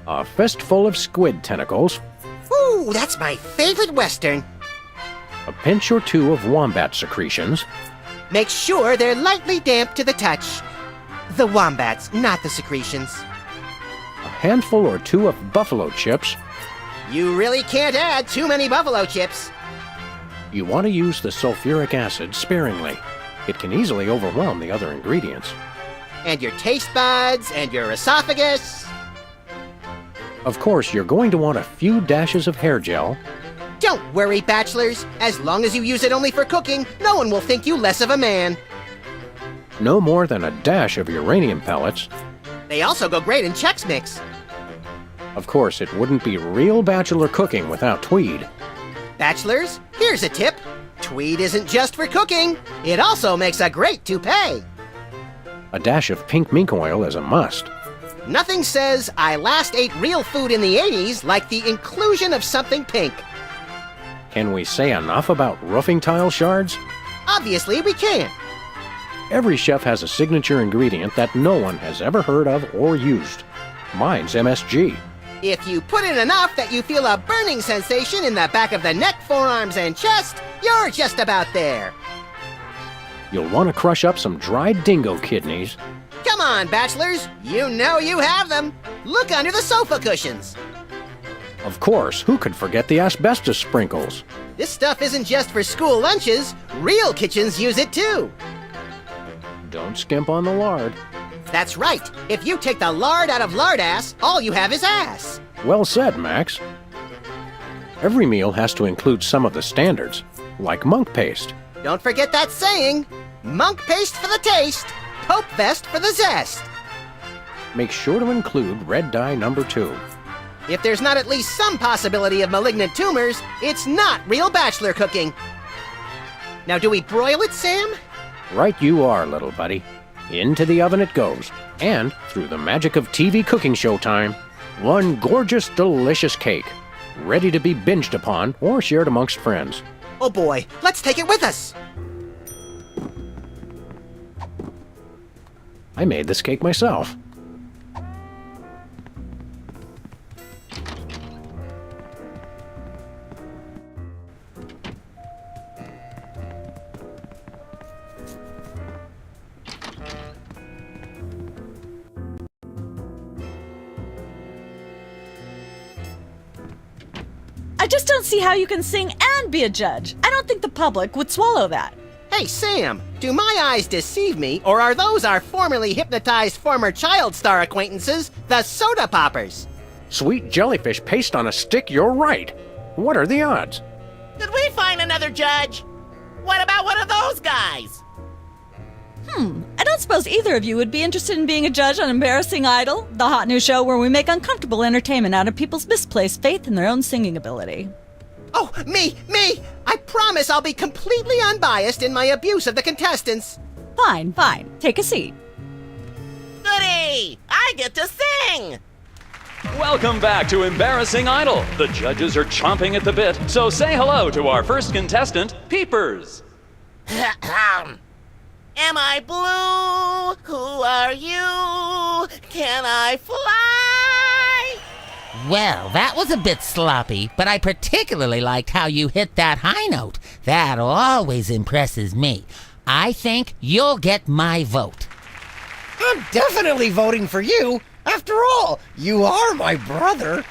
A fistful of squid tentacles. Ooh, that's my favorite Western. A pinch or two of wombat secretions. Make sure they're lightly damp to the touch. The wombats, not the secretions. A handful or two of buffalo chips. You really can't add too many buffalo chips. You want to use the sulfuric acid sparingly. It can easily overwhelm the other ingredients. And your taste buds, and your esophagus. Of course, you're going to want a few dashes of hair gel. Don't worry, bachelors. As long as you use it only for cooking, no one will think you less of a man. No more than a dash of uranium pellets. They also go great in Chex Mix. Of course, it wouldn't be real bachelor cooking without Tweed. Bachelors, here's a tip. Tweed isn't just for cooking. It also makes a great toupee. A dash of pink mink oil is a must. Nothing says I last ate real food in the 80s like the inclusion of something pink. Can we say enough about roofing tile shards? Obviously, we can. Every chef has a signature ingredient that no one has ever heard of or used. Mine's MSG. If you put in enough that you feel a burning sensation in the back of the neck, forearms, and chest, you're just about there. You'll want to crush up some dried dingo kidneys. Come on, bachelors. You know you have them. Look under the sofa cushions. Of course, who could forget the asbestos sprinkles? This stuff isn't just for school lunches. Real kitchens use it too. Don't skimp on the lard. That's right. If you take the lard out of lardass, all you have is ass. Well said, Max. Every meal has to include some of the standards, like monk paste. Don't forget that saying. Monk paste for the taste, Pope vest for the zest. Make sure to include red dye number 2. If there's not at least some possibility of malignant tumors, it's not real bachelor cooking. Now, do we broil it, Sam? Right you are, little buddy. Into the oven it goes. And, through the magic of TV cooking show time, one gorgeous, delicious cake, ready to be binged upon or shared amongst friends. Oh boy, let's take it with us. I made this cake myself. I just don't see how you can sing and be a judge. I don't think the public would swallow that. Hey, Sam, do my eyes deceive me, or are those our formerly hypnotized former child star acquaintances, the Soda Poppers? Sweet jellyfish paste on a stick, you're right. What are the odds? Did we find another judge? What about one of those guys? I don't suppose either of you would be interested in being a judge on Embarrassing Idol, the hot new show where we make uncomfortable entertainment out of people's misplaced faith in their own singing ability. Oh, me! I promise I'll be completely unbiased in my abuse of the contestants. Fine. Take a seat. Goody! I get to sing! Welcome back to Embarrassing Idol. The judges are chomping at the bit, so say hello to our first contestant, Peepers. Am I blue? Who are you? Can I fly? Well, that was a bit sloppy, but I particularly liked how you hit that high note. That always impresses me. I think you'll get my vote. I'm definitely voting for you. After all, you are my brother.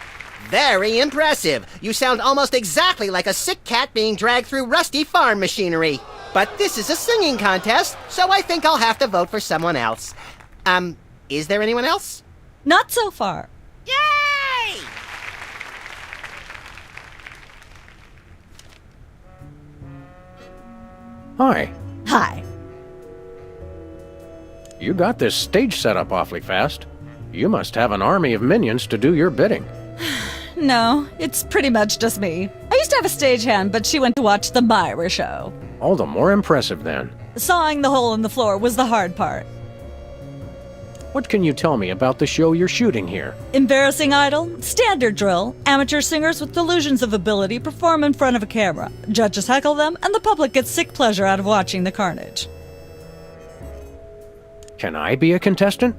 Very impressive. You sound almost exactly like a sick cat being dragged through rusty farm machinery. But this is a singing contest, so I think I'll have to vote for someone else. Is there anyone else? Not so far. Yay! Hi. Hi. You got this stage set up awfully fast. You must have an army of minions to do your bidding. No, it's pretty much just me. I used to have a stagehand, but she went to watch the Myra show. All the more impressive then. Sawing the hole in the floor was the hard part. What can you tell me about the show you're shooting here? Embarrassing Idol, standard drill. Amateur singers with delusions of ability perform in front of a camera. Judges heckle them, and the public gets sick pleasure out of watching the carnage. Can I be a contestant?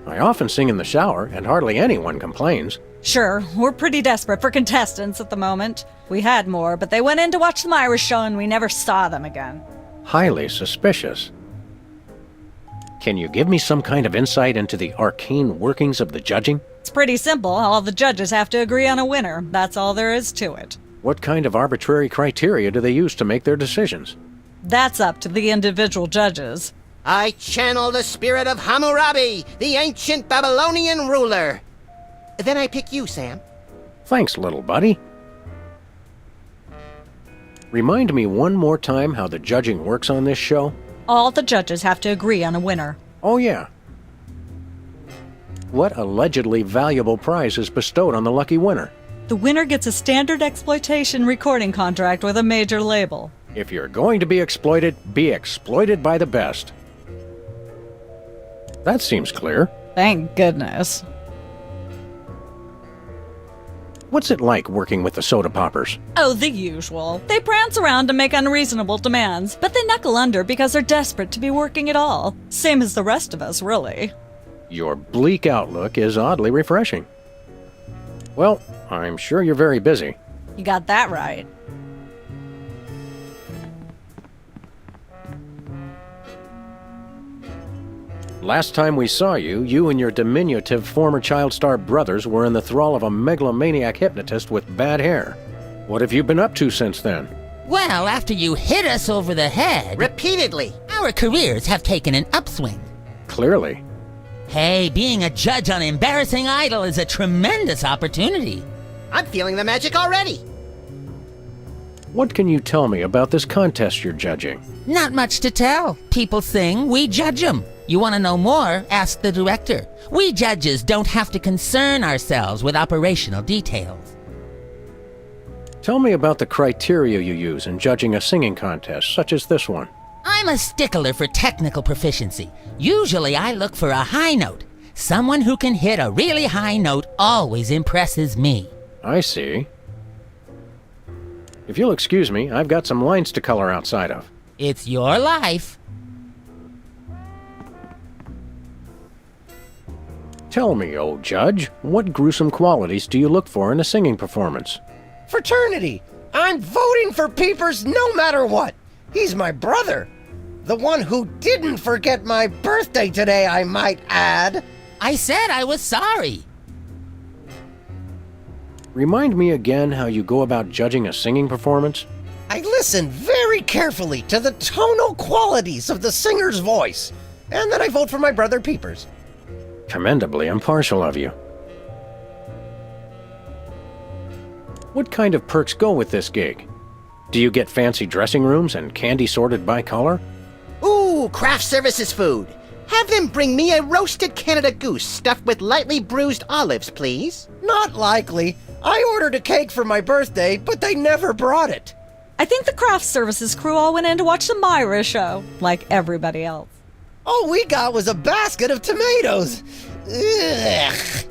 I often sing in the shower, and hardly anyone complains. Sure, we're pretty desperate for contestants at the moment. We had more, but they went in to watch the Myra show and we never saw them again. Highly suspicious. Can you give me some kind of insight into the arcane workings of the judging? It's pretty simple. All the judges have to agree on a winner. That's all there is to it. What kind of arbitrary criteria do they use to make their decisions? That's up to the individual judges. I channel the spirit of Hammurabi, the ancient Babylonian ruler. Then I pick you, Sam. Thanks, little buddy. Remind me one more time how the judging works on this show? All the judges have to agree on a winner. Oh, yeah. What allegedly valuable prize is bestowed on the lucky winner? The winner gets a standard exploitation recording contract with a major label. If you're going to be exploited by the best. That seems clear. Thank goodness. What's it like working with the Soda Poppers? Oh, the usual. They prance around and make unreasonable demands, but they knuckle under because they're desperate to be working at all. Same as the rest of us, really. Your bleak outlook is oddly refreshing. Well, I'm sure you're very busy. You got that right. Last time we saw you, you and your diminutive former child star brothers were in the thrall of a megalomaniac hypnotist with bad hair. What have you been up to since then? Well, after you hit us over the head... Repeatedly. Our careers have taken an upswing. Clearly. Hey, being a judge on Embarrassing Idol is a tremendous opportunity. I'm feeling the magic already. What can you tell me about this contest you're judging? Not much to tell. People sing, we judge them. You want to know more? Ask the director. We judges don't have to concern ourselves with operational details. Tell me about the criteria you use in judging a singing contest, such as this one. I'm a stickler for technical proficiency. Usually I look for a high note. Someone who can hit a really high note always impresses me. I see. If you'll excuse me, I've got some lines to color outside of. It's your life. Tell me, old judge, what gruesome qualities do you look for in a singing performance? Fraternity! I'm voting for Peepers no matter what. He's my brother. The one who didn't forget my birthday today, I might add. I said I was sorry. Remind me again how you go about judging a singing performance? I listen very carefully to the tonal qualities of the singer's voice, and then I vote for my brother Peepers. Commendably impartial of you. What kind of perks go with this gig? Do you get fancy dressing rooms and candy sorted by color? Ooh, craft services food. Have them bring me a roasted Canada goose stuffed with lightly bruised olives, please. Not likely. I ordered a cake for my birthday, but they never brought it. I think the craft services crew all went in to watch the Myra show, like everybody else. All we got was a basket of tomatoes. Ugh.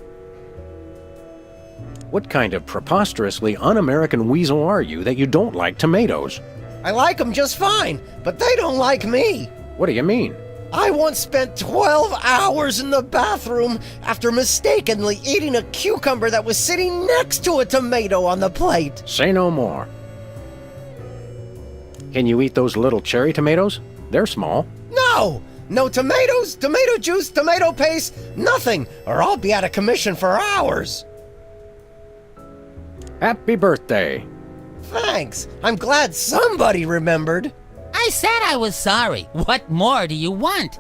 What kind of preposterously un-American weasel are you that you don't like tomatoes? I like them just fine, but they don't like me. What do you mean? I once spent 12 hours in the bathroom after mistakenly eating a cucumber that was sitting next to a tomato on the plate. Say no more. Can you eat those little cherry tomatoes? They're small. No! No tomatoes, tomato juice, tomato paste, nothing, or I'll be out of commission for hours. Happy birthday. Thanks. I'm glad somebody remembered. I said I was sorry. What more do you want?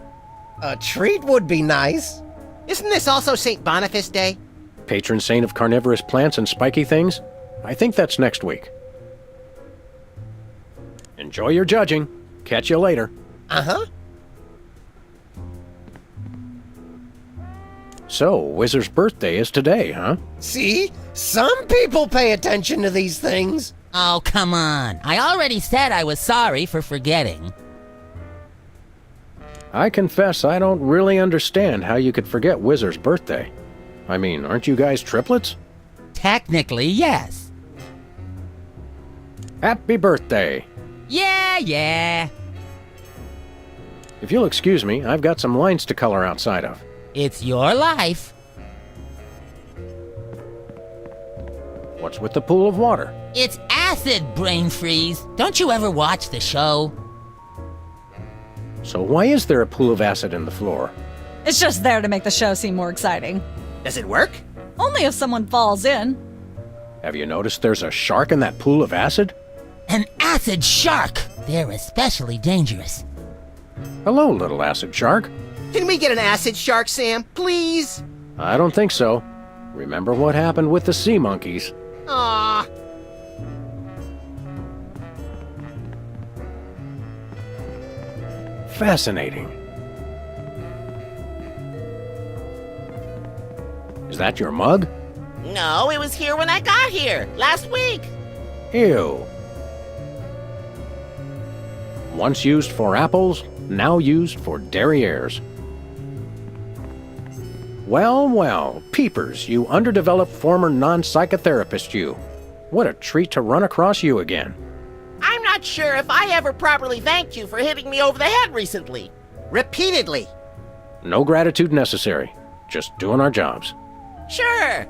A treat would be nice. Isn't this also St. Boniface Day? Patron saint of carnivorous plants and spiky things? I think that's next week. Enjoy your judging. Catch you later. Uh-huh. So, Whizzer's birthday is today, huh? See? Some people pay attention to these things. Oh, come on. I already said I was sorry for forgetting. I confess I don't really understand how you could forget Whizzer's birthday. I mean, aren't you guys triplets? Technically, yes. Happy birthday. Yeah. If you'll excuse me, I've got some lines to color outside of. It's your life. What's with the pool of water? It's acid, brain freeze. Don't you ever watch the show? So why is there a pool of acid in the floor? It's just there to make the show seem more exciting. Does it work? Only if someone falls in. Have you noticed there's a shark in that pool of acid? An acid shark! They're especially dangerous. Hello, little acid shark. Can we get an acid shark, Sam? Please? I don't think so. Remember what happened with the sea monkeys? Aww. Fascinating. Is that your mug? No, it was here when I got here, last week. Ew. Once used for apples, now used for derrieres. Well, Peepers, you underdeveloped former non-psychotherapist you. What a treat to run across you again. I'm not sure if I ever properly thanked you for hitting me over the head recently. Repeatedly. No gratitude necessary. Just doing our jobs. Sure.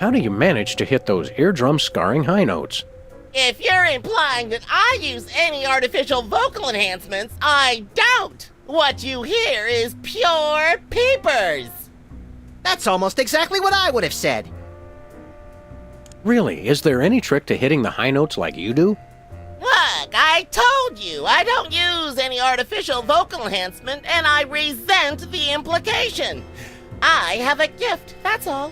How do you manage to hit those eardrum-scarring high notes? If you're implying that I use any artificial vocal enhancements, I don't. What you hear is pure Peepers. That's almost exactly what I would have said. Really, is there any trick to hitting the high notes like you do? Look, I told you I don't use any artificial vocal enhancement, and I resent the implication. I have a gift, that's all.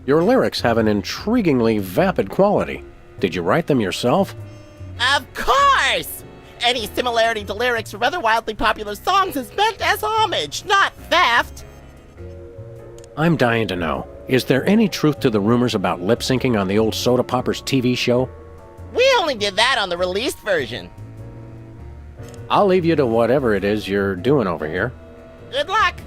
Your lyrics have an intriguingly vapid quality. Did you write them yourself? Of course! Any similarity to lyrics from other wildly popular songs is meant as homage, not theft. I'm dying to know. Is there any truth to the rumors about lip syncing on the old Soda Poppers TV show? We only did that on the released version. I'll leave you to whatever it is you're doing over here. Good luck.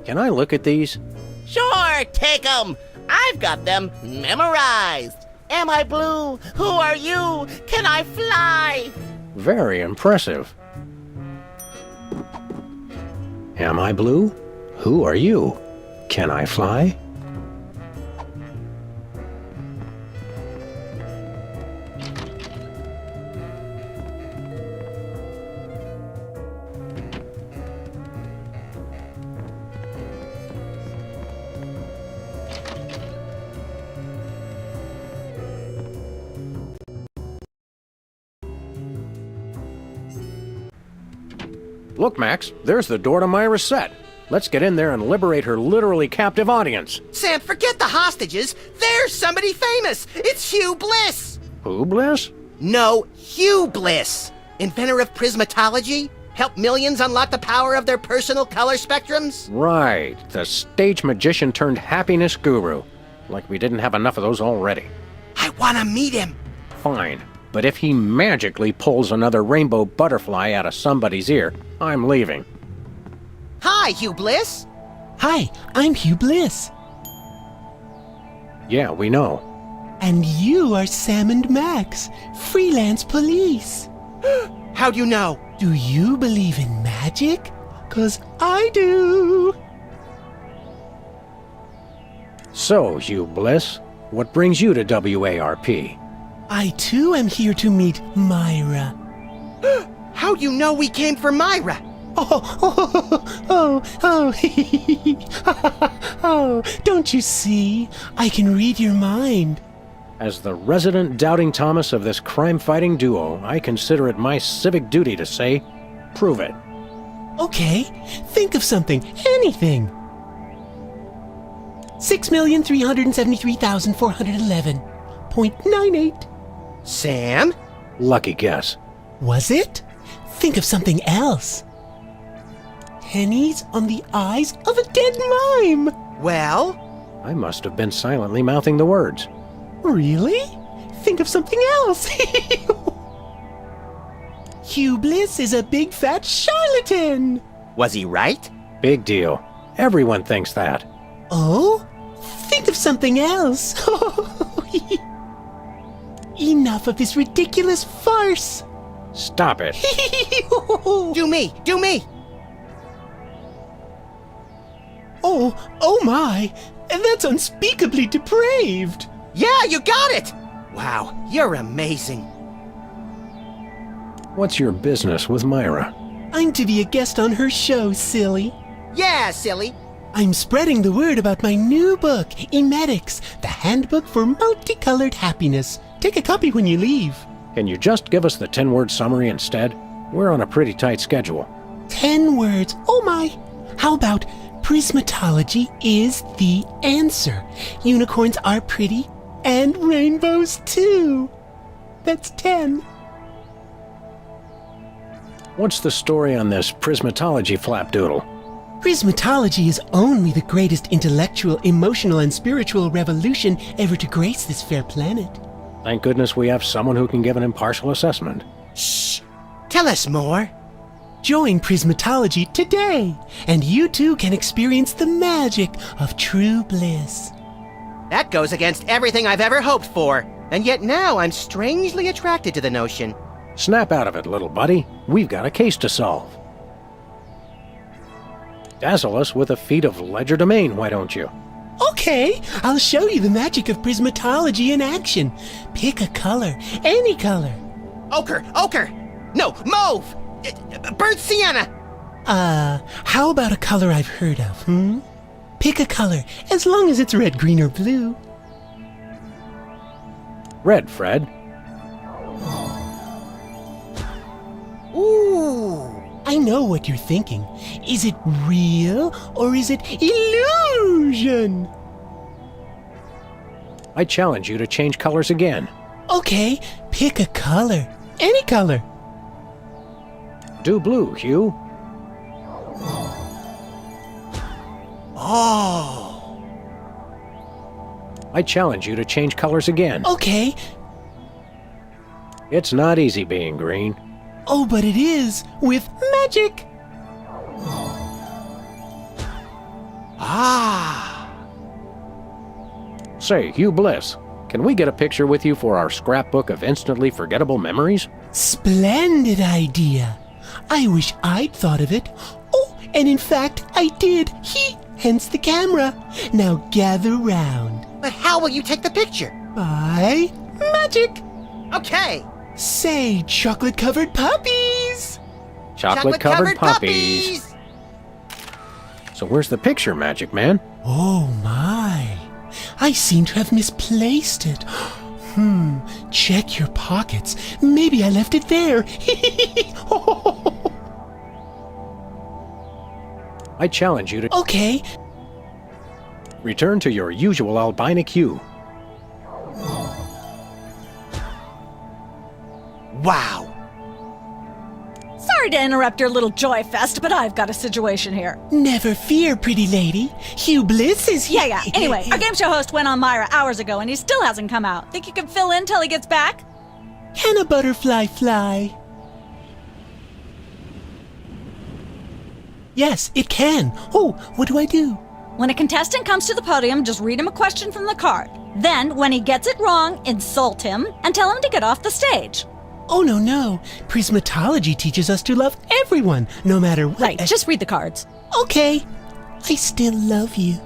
Can I look at these? Sure, take 'em. I've got them memorized. Am I blue? Who are you? Can I fly? Very impressive. Am I blue? Who are you? Can I fly? Look, Max, there's the door to Myra's set. Let's get in there and liberate her literally captive audience. Sam, forget the hostages. There's somebody famous. It's Hugh Bliss. Who, Bliss? No, Hugh Bliss. Inventor of prismatology. Helped millions unlock the power of their personal color spectrums. Right, the stage magician turned happiness guru. Like we didn't have enough of those already. I want to meet him. Fine, but if he magically pulls another rainbow butterfly out of somebody's ear, I'm leaving. Hi, Hugh Bliss. Hi, I'm Hugh Bliss. Yeah, we know. And you are Sam and Max, freelance police. How'd you know? Do you believe in magic? 'Cause I do. So, Hugh Bliss, what brings you to WARP? I too am here to meet Myra. How'd you know we came for Myra? Oh, don't you see? I can read your mind. As the resident doubting Thomas of this crime-fighting duo, I consider it my civic duty to say, prove it. Okay, think of something, anything. 6,373,411.98. Sam? Lucky guess. Was it? Think of something else. Pennies on the eyes of a dead mime. Well? I must have been silently mouthing the words. Really? Think of something else. Hugh Bliss is a big fat charlatan. Was he right? Big deal. Everyone thinks that. Oh? Think of something else. Enough of this ridiculous farce. Stop it. Do me! Do me! Oh my! That's unspeakably depraved! Yeah, you got it! Wow, you're amazing. What's your business with Myra? I'm to be a guest on her show, silly. Yeah, silly. I'm spreading the word about my new book, Emetics, the Handbook for Multicolored Happiness. Take a copy when you leave. Can you just give us the 10-word summary instead? We're on a pretty tight schedule. 10 words. Oh my! How about prismatology is the answer? Unicorns are pretty, and rainbows too. That's 10. What's the story on this prismatology flapdoodle? Prismatology is only the greatest intellectual, emotional, and spiritual revolution ever to grace this fair planet. Thank goodness we have someone who can give an impartial assessment. Shh! Tell us more. Join Prismatology today, and you too can experience the magic of true bliss. That goes against everything I've ever hoped for, and yet now I'm strangely attracted to the notion. Snap out of it, little buddy. We've got a case to solve. Dazzle us with a feat of legerdemain, why don't you? Okay, I'll show you the magic of prismatology in action. Pick a color, any color. Ochre! Ochre! No, mauve! Burnt sienna! How about a color I've heard of, Pick a color, as long as it's red, green, or blue. Red, Fred. Ooh! I know what you're thinking. Is it real, or is it illusion? I challenge you to change colors again. Okay, pick a color. Any color. Do blue, Hugh. Oh! I challenge you to change colors again. Okay. It's not easy being green. Oh, but it is, with magic. Ah! Say, Hugh Bliss, can we get a picture with you for our scrapbook of instantly forgettable memories? Splendid idea. I wish I'd thought of it. Oh, and in fact, I did. Hence the camera. Now gather round. But how will you take the picture? By magic. Okay. Say, chocolate-covered puppies. Chocolate-covered puppies. So where's the picture, Magic Man? Oh my. I seem to have misplaced it. Check your pockets. Maybe I left it there. I challenge you to... Okay. Return to your usual albinic hue. Wow. Sorry to interrupt your little joy fest, but I've got a situation here. Never fear, pretty lady. Hugh Bliss is here. Yeah. Anyway, our game show host went on Myra hours ago and he still hasn't come out. Think you can fill in till he gets back? Can a butterfly fly? Yes, it can. Oh, what do I do? When a contestant comes to the podium, just read him a question from the card. Then, when he gets it wrong, insult him and tell him to get off the stage. Oh, no. Prismatology teaches us to love everyone, no matter what. Right, just read the cards. Okay. I still love you.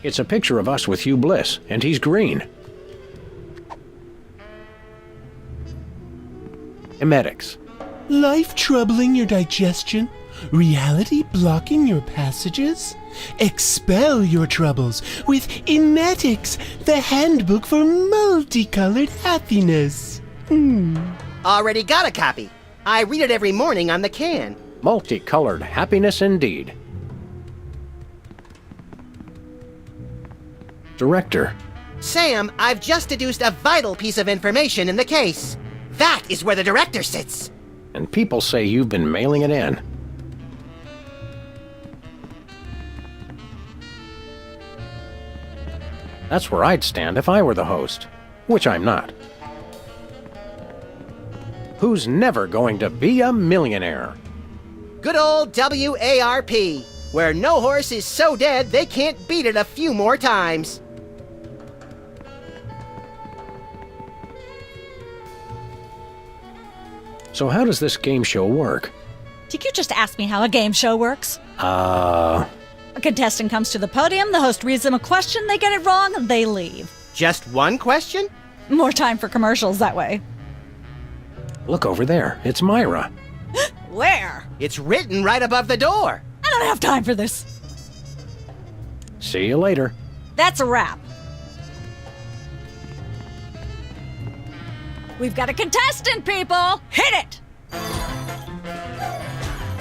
It's a picture of us with Hugh Bliss, and he's green. Emetics. Life troubling your digestion? Reality blocking your passages? Expel your troubles with Emetics, the handbook for multicolored happiness. Already got a copy. I read it every morning on the can. Multicolored happiness indeed. Director. Sam, I've just deduced a vital piece of information in the case. That is where the director sits. And people say you've been mailing it in. That's where I'd stand if I were the host, which I'm not. Who's never going to be a millionaire? Good old WARP, where no horse is so dead they can't beat it a few more times. So how does this game show work? Did you just ask me how a game show works? Uh... A contestant comes to the podium, the host reads them a question, they get it wrong, they leave. Just one question? More time for commercials that way. Look over there. It's Myra. Where? It's written right above the door. I don't have time for this. See you later. That's a wrap. We've got a contestant, people! Hit it!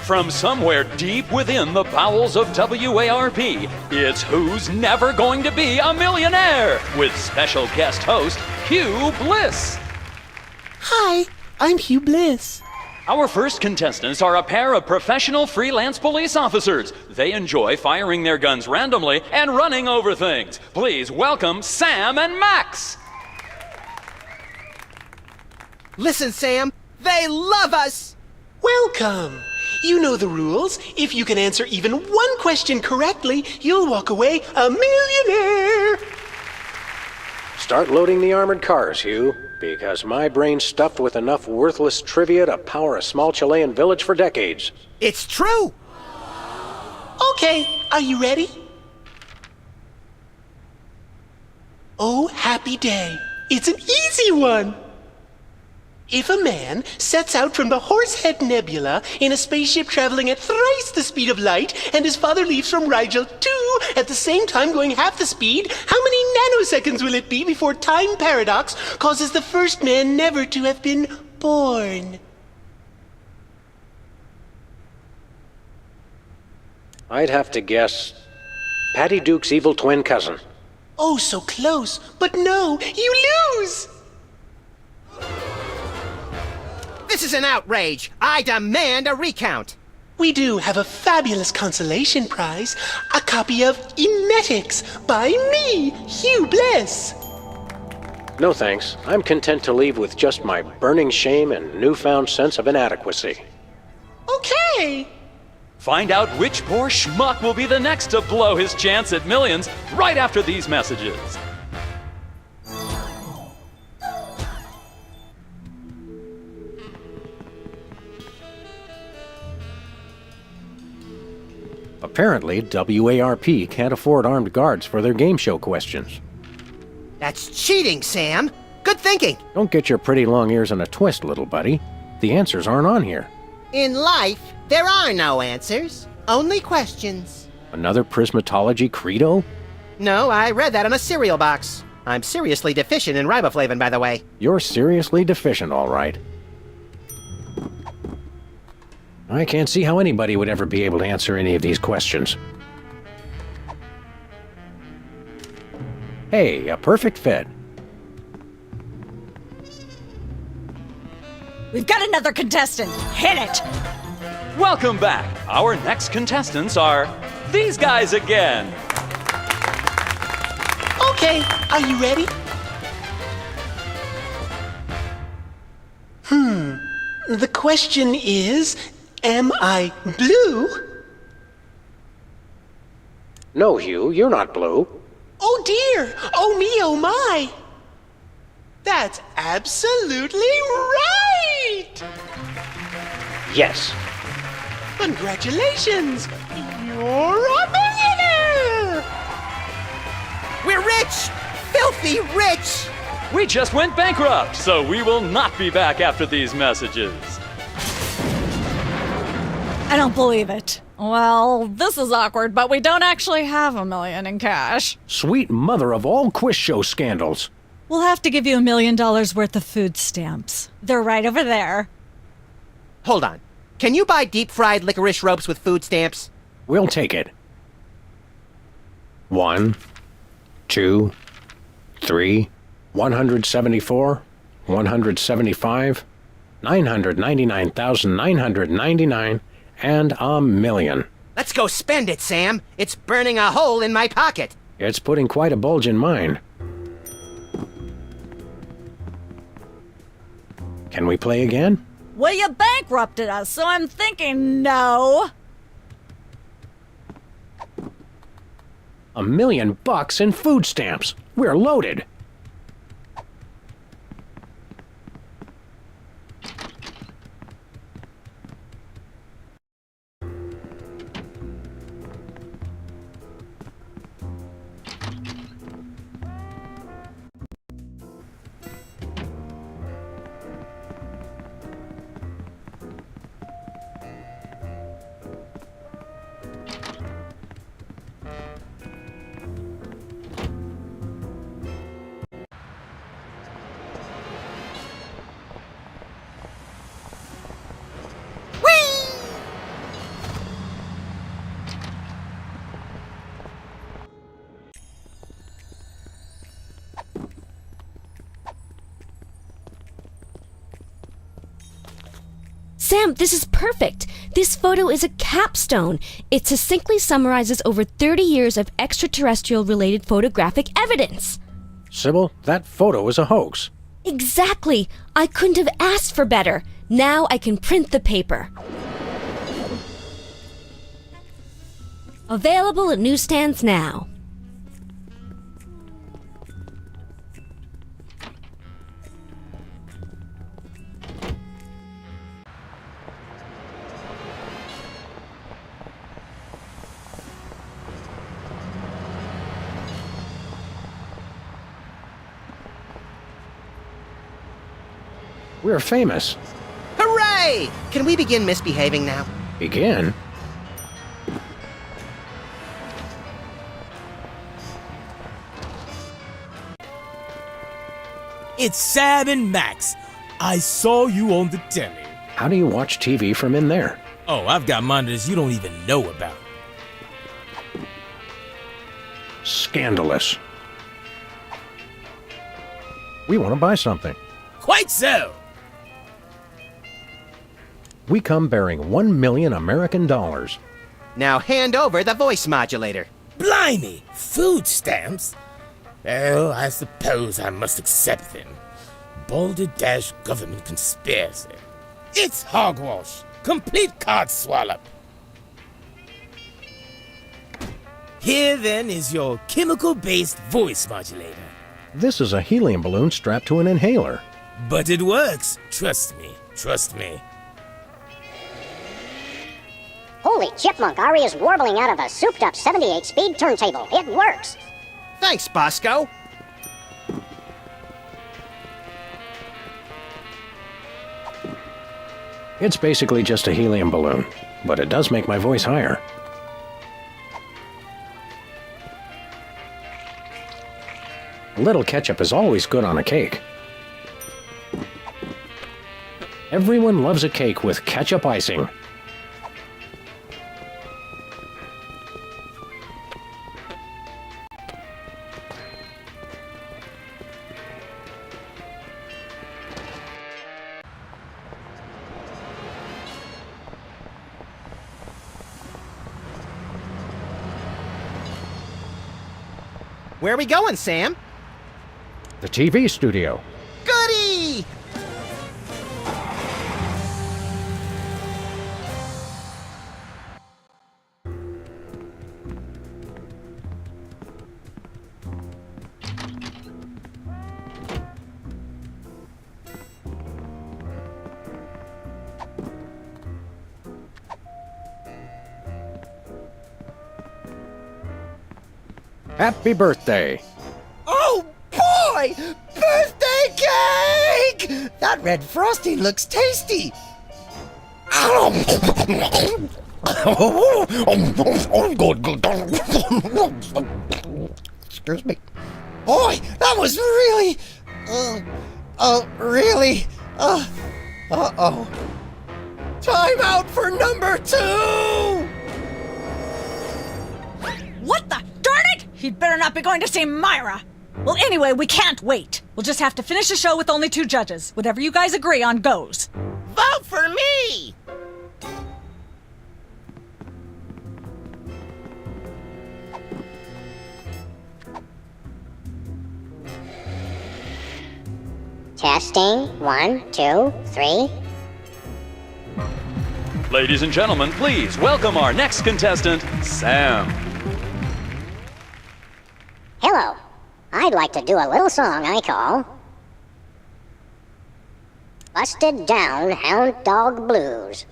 From somewhere deep within the bowels of WARP, it's Who's Never Going to Be a Millionaire? With special guest host, Hugh Bliss. Hi, I'm Hugh Bliss. Our first contestants are a pair of professional freelance police officers. They enjoy firing their guns randomly and running over things. Please welcome Sam and Max. Listen, Sam, they love us! Welcome! You know the rules. If you can answer even one question correctly, you'll walk away a millionaire! Start loading the armored cars, Hugh, because my brain's stuffed with enough worthless trivia to power a small Chilean village for decades. It's true! Okay, are you ready? Oh, happy day. It's an easy one! If a man sets out from the Horsehead Nebula in a spaceship traveling at thrice the speed of light, and his father leaves from Rigel too at the same time going half the speed, how many nanoseconds will it be before time paradox causes the first man never to have been born? I'd have to guess Patty Duke's evil twin cousin. Oh, so close, but no, you lose! This is an outrage! I demand a recount! We do have a fabulous consolation prize, a copy of Emetics by me, Hugh Bliss. No thanks. I'm content to leave with just my burning shame and newfound sense of inadequacy. Okay. Find out which poor schmuck will be the next to blow his chance at millions right after these messages. Apparently, WARP can't afford armed guards for their game show questions. That's cheating, Sam. Good thinking. Don't get your pretty long ears in a twist, little buddy. The answers aren't on here. In life, there are no answers, only questions. Another prismatology credo? No, I read that on a cereal box. I'm seriously deficient in riboflavin, by the way. You're seriously deficient, all right. I can't see how anybody would ever be able to answer any of these questions. Hey, a perfect fit. We've got another contestant. Hit it! Welcome back. Our next contestants are these guys again. Okay, are you ready? The question is, am I blue? No, Hugh, you're not blue. Oh dear! Oh me, oh my! That's absolutely right! Yes. Congratulations! You're a millionaire! We're rich! Filthy rich! We just went bankrupt, so we will not be back after these messages. I don't believe it. Well, this is awkward, but we don't actually have $1 million in cash. Sweet mother of all quiz show scandals. We'll have to give you $1 million worth of food stamps. They're right over there. Hold on. Can you buy deep-fried licorice ropes with food stamps? We'll take it. 1, 2, 3, 174, 175, 999,999, and $1 million. Let's go spend it, Sam. It's burning a hole in my pocket. It's putting quite a bulge in mine. Can we play again? Well, you bankrupted us, so I'm thinking no. $1 million in food stamps. We're loaded. Sam, this is perfect. This photo is a capstone. It succinctly summarizes over 30 years of extraterrestrial-related photographic evidence. Sybil, that photo is a hoax. Exactly. I couldn't have asked for better. Now I can print the paper. Available at newsstands now. We're famous. Hooray! Can we begin misbehaving now? Begin? It's Sam and Max. I saw you on the telly. How do you watch TV from in there? Oh, I've got monitors you don't even know about. Scandalous. We want to buy something. Quite so. We come bearing 1 million American dollars. Now hand over the voice modulator. Blimey, food stamps? Well, I suppose I must accept them. Balderdash government conspiracy. It's hogwash. Complete codswallop. Here then is your chemical-based voice modulator. This is a helium balloon strapped to an inhaler. But it works. Trust me. Trust me. Holy chipmunk, Ari is warbling out of a souped-up 78-speed turntable. It works. Thanks, Bosco. It's basically just a helium balloon, but it does make my voice higher. A little ketchup is always good on a cake. Everyone loves a cake with ketchup icing. Where are we going, Sam? The TV studio. Goody! Happy birthday! Oh boy! Birthday cake! That red frosting looks tasty. Excuse me. Boy, that was really... really... Uh-oh. Time out for number 2! What the? Darn it! He'd better not be going to see Myra. Well, anyway, we can't wait. We'll just have to finish the show with only 2 judges. Whatever you guys agree on goes. Vote for me! Testing. 1, 2, 3. Ladies and gentlemen, please welcome our next contestant, Sam. Hello. I'd like to do a little song I call Busted Down Hound Dog Blues.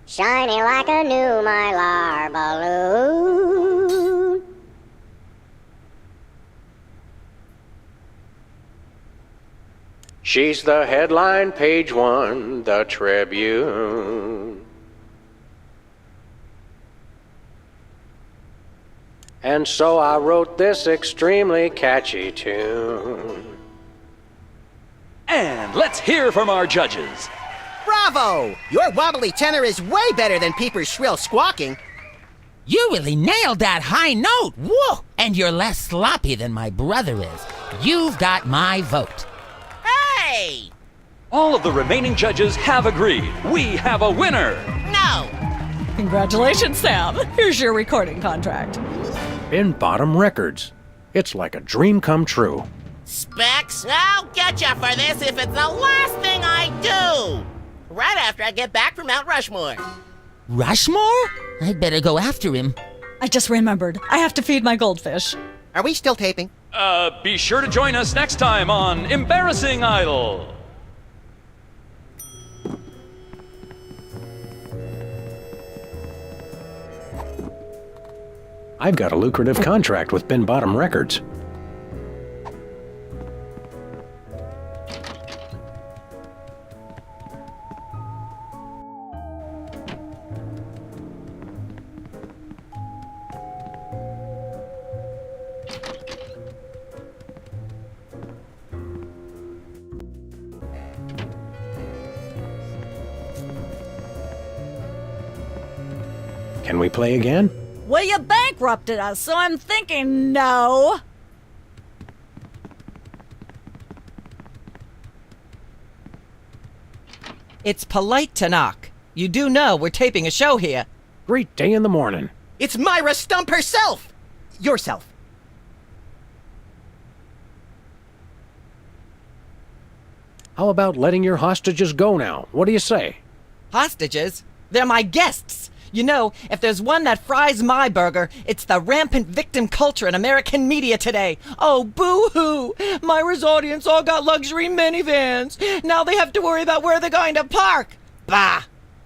Shiny like a new Mylar balloon. She's the headline, page 1, the Tribune. And so I wrote this extremely catchy tune. And let's hear from our judges. Bravo! Your wobbly tenor is way better than Peeper's shrill squawking. You really nailed that high note. Whoa! And you're less sloppy than my brother is. You've got my vote. Hey! All of the remaining judges have agreed. We have a winner. No! Congratulations, Sam. Here's your recording contract. Bin Bottom Records. It's like a dream come true. Specs, I'll get you for this if it's the last thing I do! Right after I get back from Mount Rushmore. Rushmore? I'd better go after him. I just remembered. I have to feed my goldfish. Are we still taping? Be sure to join us next time on Embarrassing Idol. I've got a lucrative contract with Bin Bottom Records. Can we play again? Well, you bankrupted us, so I'm thinking no. It's polite to knock. You do know we're taping a show here. Great day in the morning. It's Myra Stump herself! Yourself. How about letting your hostages go now? What do you say? Hostages? They're my guests. You know, if there's one that fries my burger, it's the rampant victim culture in American media today. Oh, boo-hoo! Myra's audience all got luxury minivans. Now they have to worry about where they're going to park. Bah!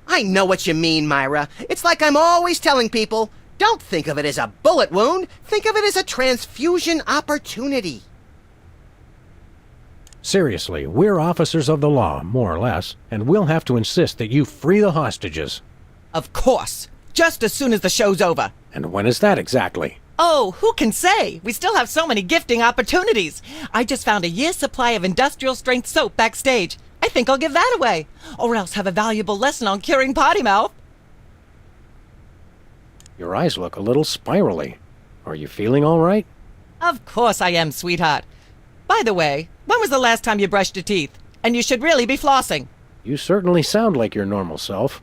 I know what you mean, Myra. It's like I'm always telling people, don't think of it as a bullet wound. Think of it as a transfusion opportunity. Seriously, we're officers of the law, more or less, and we'll have to insist that you free the hostages. Of course. Just as soon as the show's over. And when is that exactly? Oh, who can say? We still have so many gifting opportunities. I just found a year's supply of industrial strength soap backstage. I think I'll give that away. Or else have a valuable lesson on curing potty mouth. Your eyes look a little spirally. Are you feeling all right? Of course I am, sweetheart. By the way, when was the last time you brushed your teeth? And you should really be flossing. You certainly sound like your normal self.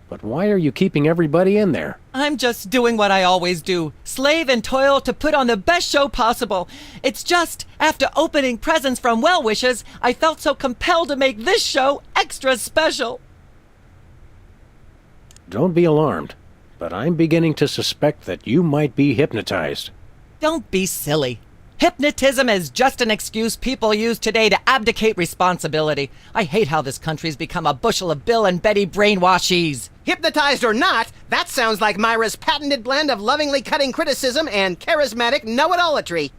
But why are you keeping everybody in there? I'm just doing what I always do. Slave and toil to put on the best show possible. It's just, after opening presents from well-wishers, I felt so compelled to make this show extra special. Don't be alarmed, but I'm beginning to suspect that you might be hypnotized. Don't be silly. Hypnotism is just an excuse people use today to abdicate responsibility. I hate how this country's become a bushel of Bill and Betty brainwashies. Hypnotized or not, that sounds like Myra's patented blend of lovingly cutting criticism and charismatic know-it-allatry.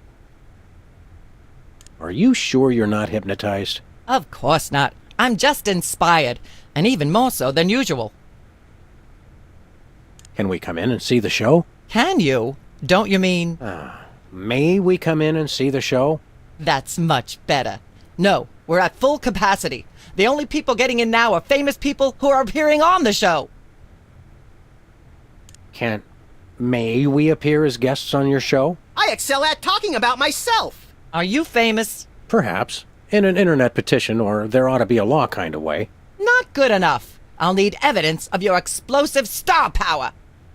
Are you sure you're not hypnotized? Of course not. I'm just inspired, and even more so than usual. Can we come in and see the show? Can you? Don't you mean... May we come in and see the show? That's much better. No, we're at full capacity. The only people getting in now are famous people who are appearing on the show. May we appear as guests on your show? I excel at talking about myself. Are you famous? Perhaps. In an internet petition, or there ought to be a law kind of way. Not good enough. I'll need evidence of your explosive star power.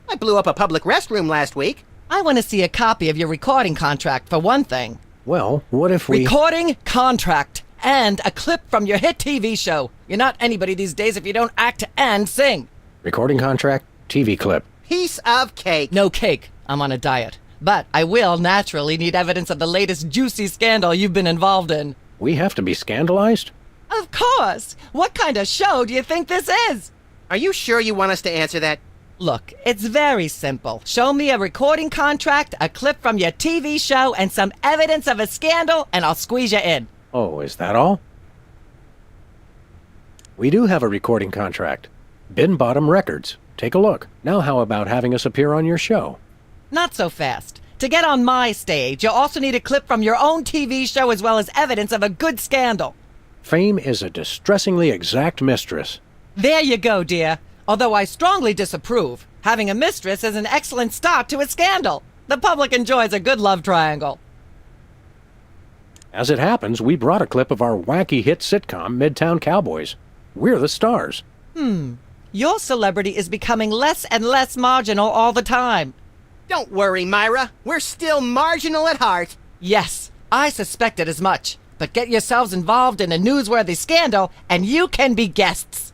I blew up a public restroom last week. I want to see a copy of your recording contract, for one thing. Well, what if we... Recording contract and a clip from your hit TV show. You're not anybody these days if you don't act and sing. Recording contract, TV clip. Piece of cake. No cake. I'm on a diet. But I will naturally need evidence of the latest juicy scandal you've been involved in. We have to be scandalized? Of course. What kind of show do you think this is? Are you sure you want us to answer that? Look, it's very simple. Show me a recording contract, a clip from your TV show, and some evidence of a scandal, and I'll squeeze you in. Oh, is that all? We do have a recording contract. Bin Bottom Records. Take a look. Now how about having us appear on your show? Not so fast. To get on my stage, you'll also need a clip from your own TV show as well as evidence of a good scandal. Fame is a distressingly exact mistress. There you go, dear. Although I strongly disapprove. Having a mistress is an excellent start to a scandal. The public enjoys a good love triangle. As it happens, we brought a clip of our wacky hit sitcom, Midtown Cowboys. We're the stars. Your celebrity is becoming less and less marginal all the time. Don't worry, Myra. We're still marginal at heart. Yes, I suspected as much. But get yourselves involved in a newsworthy scandal, and you can be guests.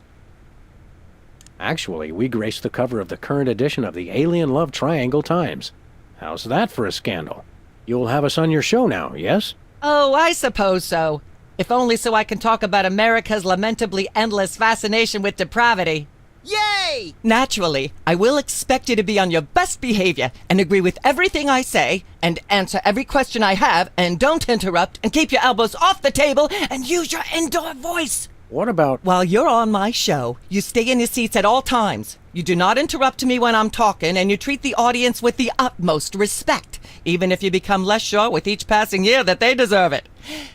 Actually, we grace the cover of the current edition of the Alien Love Triangle Times. How's that for a scandal? You'll have us on your show now, yes? Oh, I suppose so. If only so I can talk about America's lamentably endless fascination with depravity. Yay! Naturally, I will expect you to be on your best behavior and agree with everything I say and answer every question I have and don't interrupt and keep your elbows off the table and use your indoor voice. What about... While you're on my show, you stay in your seats at all times. You do not interrupt me when I'm talking, and you treat the audience with the utmost respect, even if you become less sure with each passing year that they deserve it.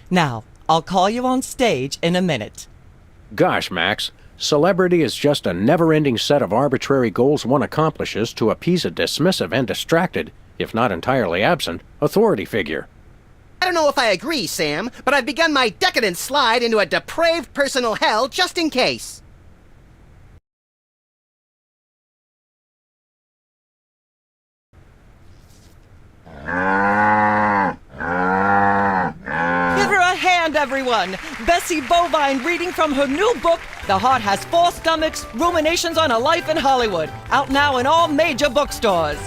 Now, I'll call you on stage in a minute. Gosh, Max, celebrity is just a never-ending set of arbitrary goals one accomplishes to appease a dismissive and distracted, if not entirely absent, authority figure. I don't know if I agree, Sam, but I've begun my decadent slide into a depraved personal hell just in case. Give her a hand, everyone. Bessie Bovine reading from her new book, The Heart Has Four Stomachs, Ruminations on a Life in Hollywood. Out now in all major bookstores.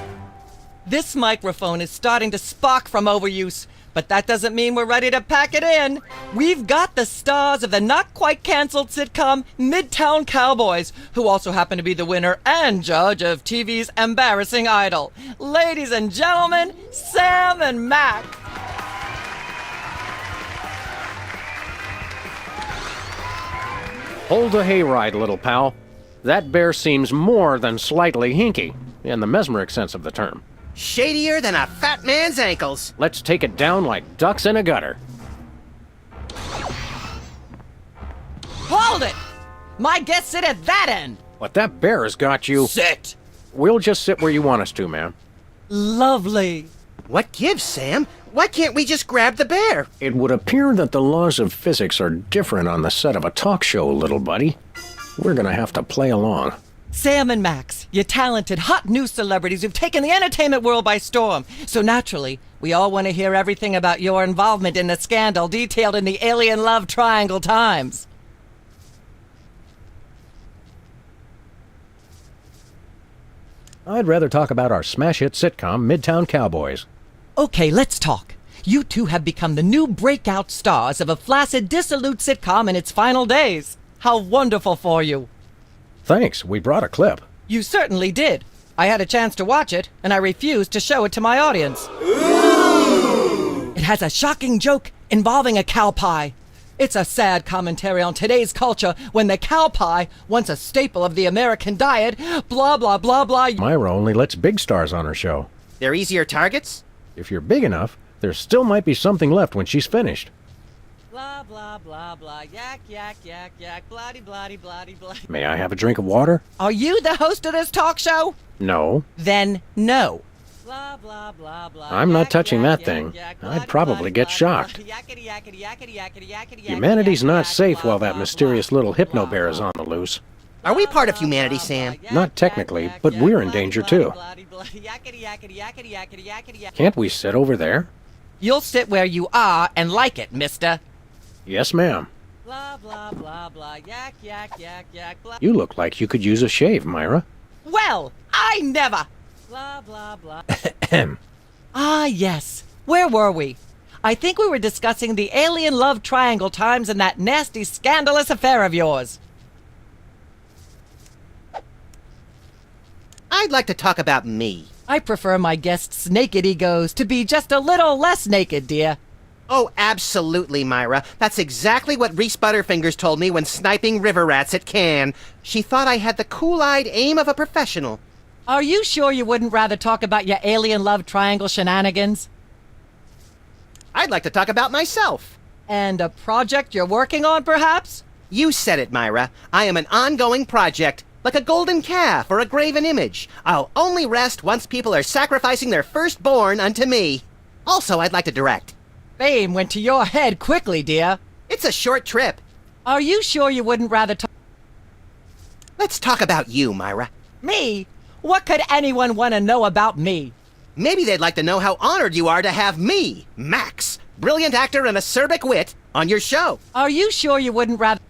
This microphone is starting to spark from overuse, but that doesn't mean we're ready to pack it in. We've got the stars of the not-quite-canceled sitcom Midtown Cowboys, who also happen to be the winner and judge of TV's Embarrassing Idol. Ladies and gentlemen, Sam and Mac. Hold the hayride, little pal. That bear seems more than slightly hinky, in the mesmeric sense of the term. Shadier than a fat man's ankles. Let's take it down like ducks in a gutter. Hold it! My guests sit at that end. But that bear has got you. Sit. We'll just sit where you want us to, ma'am. Lovely. What gives, Sam? Why can't we just grab the bear? It would appear that the laws of physics are different on the set of a talk show, little buddy. We're gonna have to play along. Sam and Max, you talented, hot new celebrities who've taken the entertainment world by storm. So naturally, we all want to hear everything about your involvement in the scandal detailed in the Alien Love Triangle Times. I'd rather talk about our smash hit sitcom, Midtown Cowboys. Okay, let's talk. You two have become the new breakout stars of a flaccid, dissolute sitcom in its final days. How wonderful for you. Thanks, we brought a clip. You certainly did. I had a chance to watch it, and I refused to show it to my audience. It has a shocking joke involving a cow pie. It's a sad commentary on today's culture when the cow pie, once a staple of the American diet, blah, blah, blah, blah. Myra only lets big stars on her show. They're easier targets? If you're big enough, there still might be something left when she's finished. Blah, blah, blah, blah, yak, yak, yak, yak, bloody, bloody, bloody, bloody. May I have a drink of water? Are you the host of this talk show? No. Then no. Blah, blah, blah, blah. I'm not touching that thing. I'd probably get shocked. Humanity's not safe while that mysterious little hypno bear is on the loose. Are we part of humanity, Sam? Not technically, but we're in danger too. Can't we sit over there? You'll sit where you are and like it, mister. Yes, ma'am. Blah, blah, blah, blah, yak, yak, yak, yak, blah. You look like you could use a shave, Myra. Well, I never. Blah, blah, blah. Ah, yes. Where were we? I think we were discussing the Alien Love Triangle Times and that nasty, scandalous affair of yours. I'd like to talk about me. I prefer my guests' naked egos to be just a little less naked, dear. Oh, absolutely, Myra. That's exactly what Reese Butterfingers told me when sniping river rats at Cannes. She thought I had the cool-eyed aim of a professional. Are you sure you wouldn't rather talk about your Alien Love Triangle shenanigans? I'd like to talk about myself. And a project you're working on, perhaps? You said it, Myra. I am an ongoing project, like a golden calf or a graven image. I'll only rest once people are sacrificing their firstborn unto me. Also, I'd like to direct. Fame went to your head quickly, dear. It's a short trip. Are you sure you wouldn't rather talk? Let's talk about you, Myra. Me? What could anyone want to know about me? Maybe they'd like to know how honored you are to have me, Max, brilliant actor and acerbic wit, on your show. Are you sure you wouldn't rather...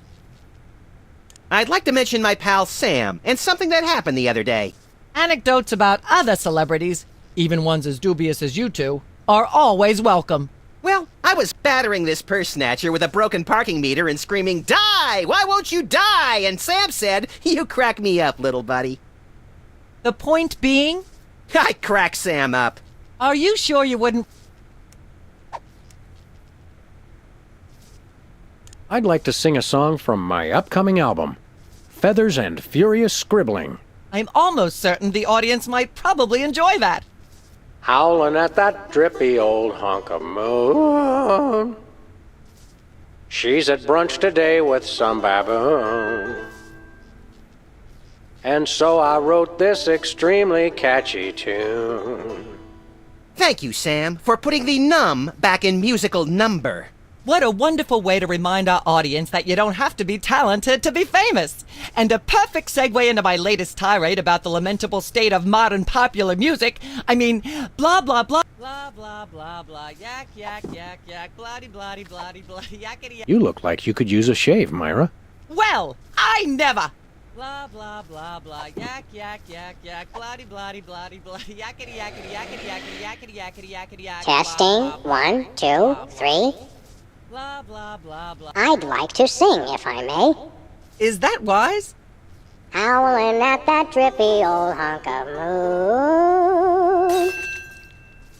I'd like to mention my pal Sam and something that happened the other day. Anecdotes about other celebrities, even ones as dubious as you two, are always welcome. Well, I was battering this purse snatcher with a broken parking meter and screaming, "Die! Why won't you die?" And Sam said, "You crack me up, little buddy." The point being? I crack Sam up. Are you sure you wouldn't... I'd like to sing a song from my upcoming album, Feathers and Furious Scribbling. I'm almost certain the audience might probably enjoy that. Howling at that drippy old hunk of moon. She's at brunch today with some baboon. And so I wrote this extremely catchy tune. Thank you, Sam, for putting the num back in musical number. What a wonderful way to remind our audience that you don't have to be talented to be famous. And a perfect segue into my latest tirade about the lamentable state of modern popular music. I mean, blah, blah, blah. Blah, blah, blah, blah. Yak, yak, yak, yak. Bloody, bloody, bloody, bloody. Yakety, yak. You look like you could use a shave, Myra. Well, I never. Blah, blah, blah, blah. Yak, yak, yak, yak. Bloody, bloody, bloody, bloody. Yakety, yakety, yakety, yakety, yakety, yakety, yakety, yak. Testing. 1, 2, 3. Blah, blah, blah, blah. I'd like to sing, if I may. Is that wise? Howling at that drippy old hunk of moon.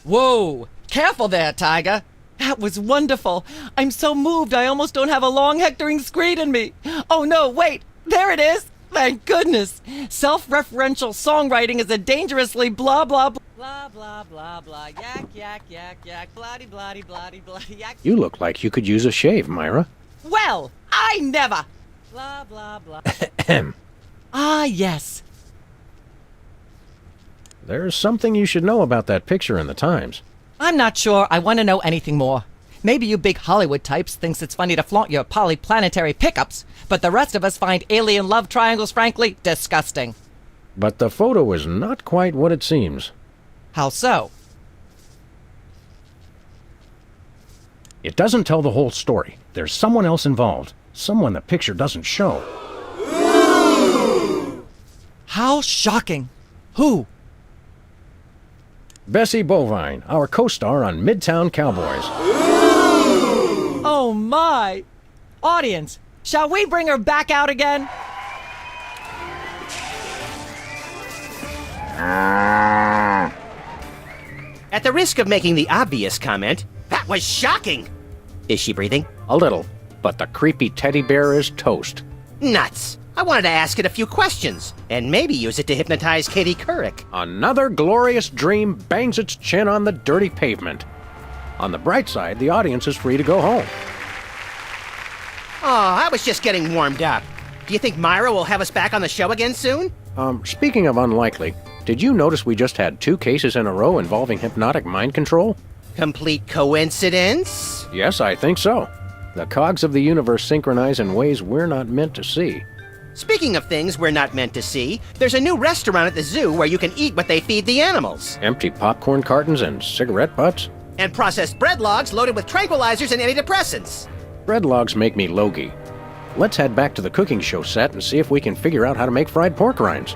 Whoa! Careful there, Tiger. That was wonderful. I'm so moved I almost don't have a long hectoring screed in me. Oh no, wait! There it is! Thank goodness! Self-referential songwriting is a dangerously blah blah blah. Blah blah blah blah. Yak yak yak yak. Bloody bloody bloody bloody yak. You look like you could use a shave, Myra. Well, I never! Blah blah blah. Ah, yes. There's something you should know about that picture in the Times. I'm not sure I want to know anything more. Maybe you big Hollywood types thinks it's funny to flaunt your polyplanetary pickups, but the rest of us find alien love triangles frankly disgusting. But the photo is not quite what it seems. How so? It doesn't tell the whole story. There's someone else involved. Someone the picture doesn't show. How shocking. Who? Bessie Bovine, our co-star on Midtown Cowboys. Oh my! Audience, shall we bring her back out again? At the risk of making the obvious comment, that was shocking! Is she breathing? A little, but the creepy teddy bear is toast. Nuts! I wanted to ask it a few questions, and maybe use it to hypnotize Katie Couric. Another glorious dream bangs its chin on the dirty pavement. On the bright side, the audience is free to go home. Oh, I was just getting warmed up. Do you think Myra will have us back on the show again soon? Speaking of unlikely, did you notice we just had 2 cases in a row involving hypnotic mind control? Complete coincidence? Yes, I think so. The cogs of the universe synchronize in ways we're not meant to see. Speaking of things we're not meant to see, there's a new restaurant at the zoo where you can eat what they feed the animals. Empty popcorn cartons and cigarette butts? And processed bread logs loaded with tranquilizers and antidepressants. Bread logs make me logy. Let's head back to the cooking show set and see if we can figure out how to make fried pork rinds.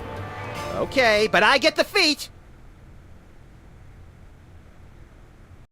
Okay, but I get the feet.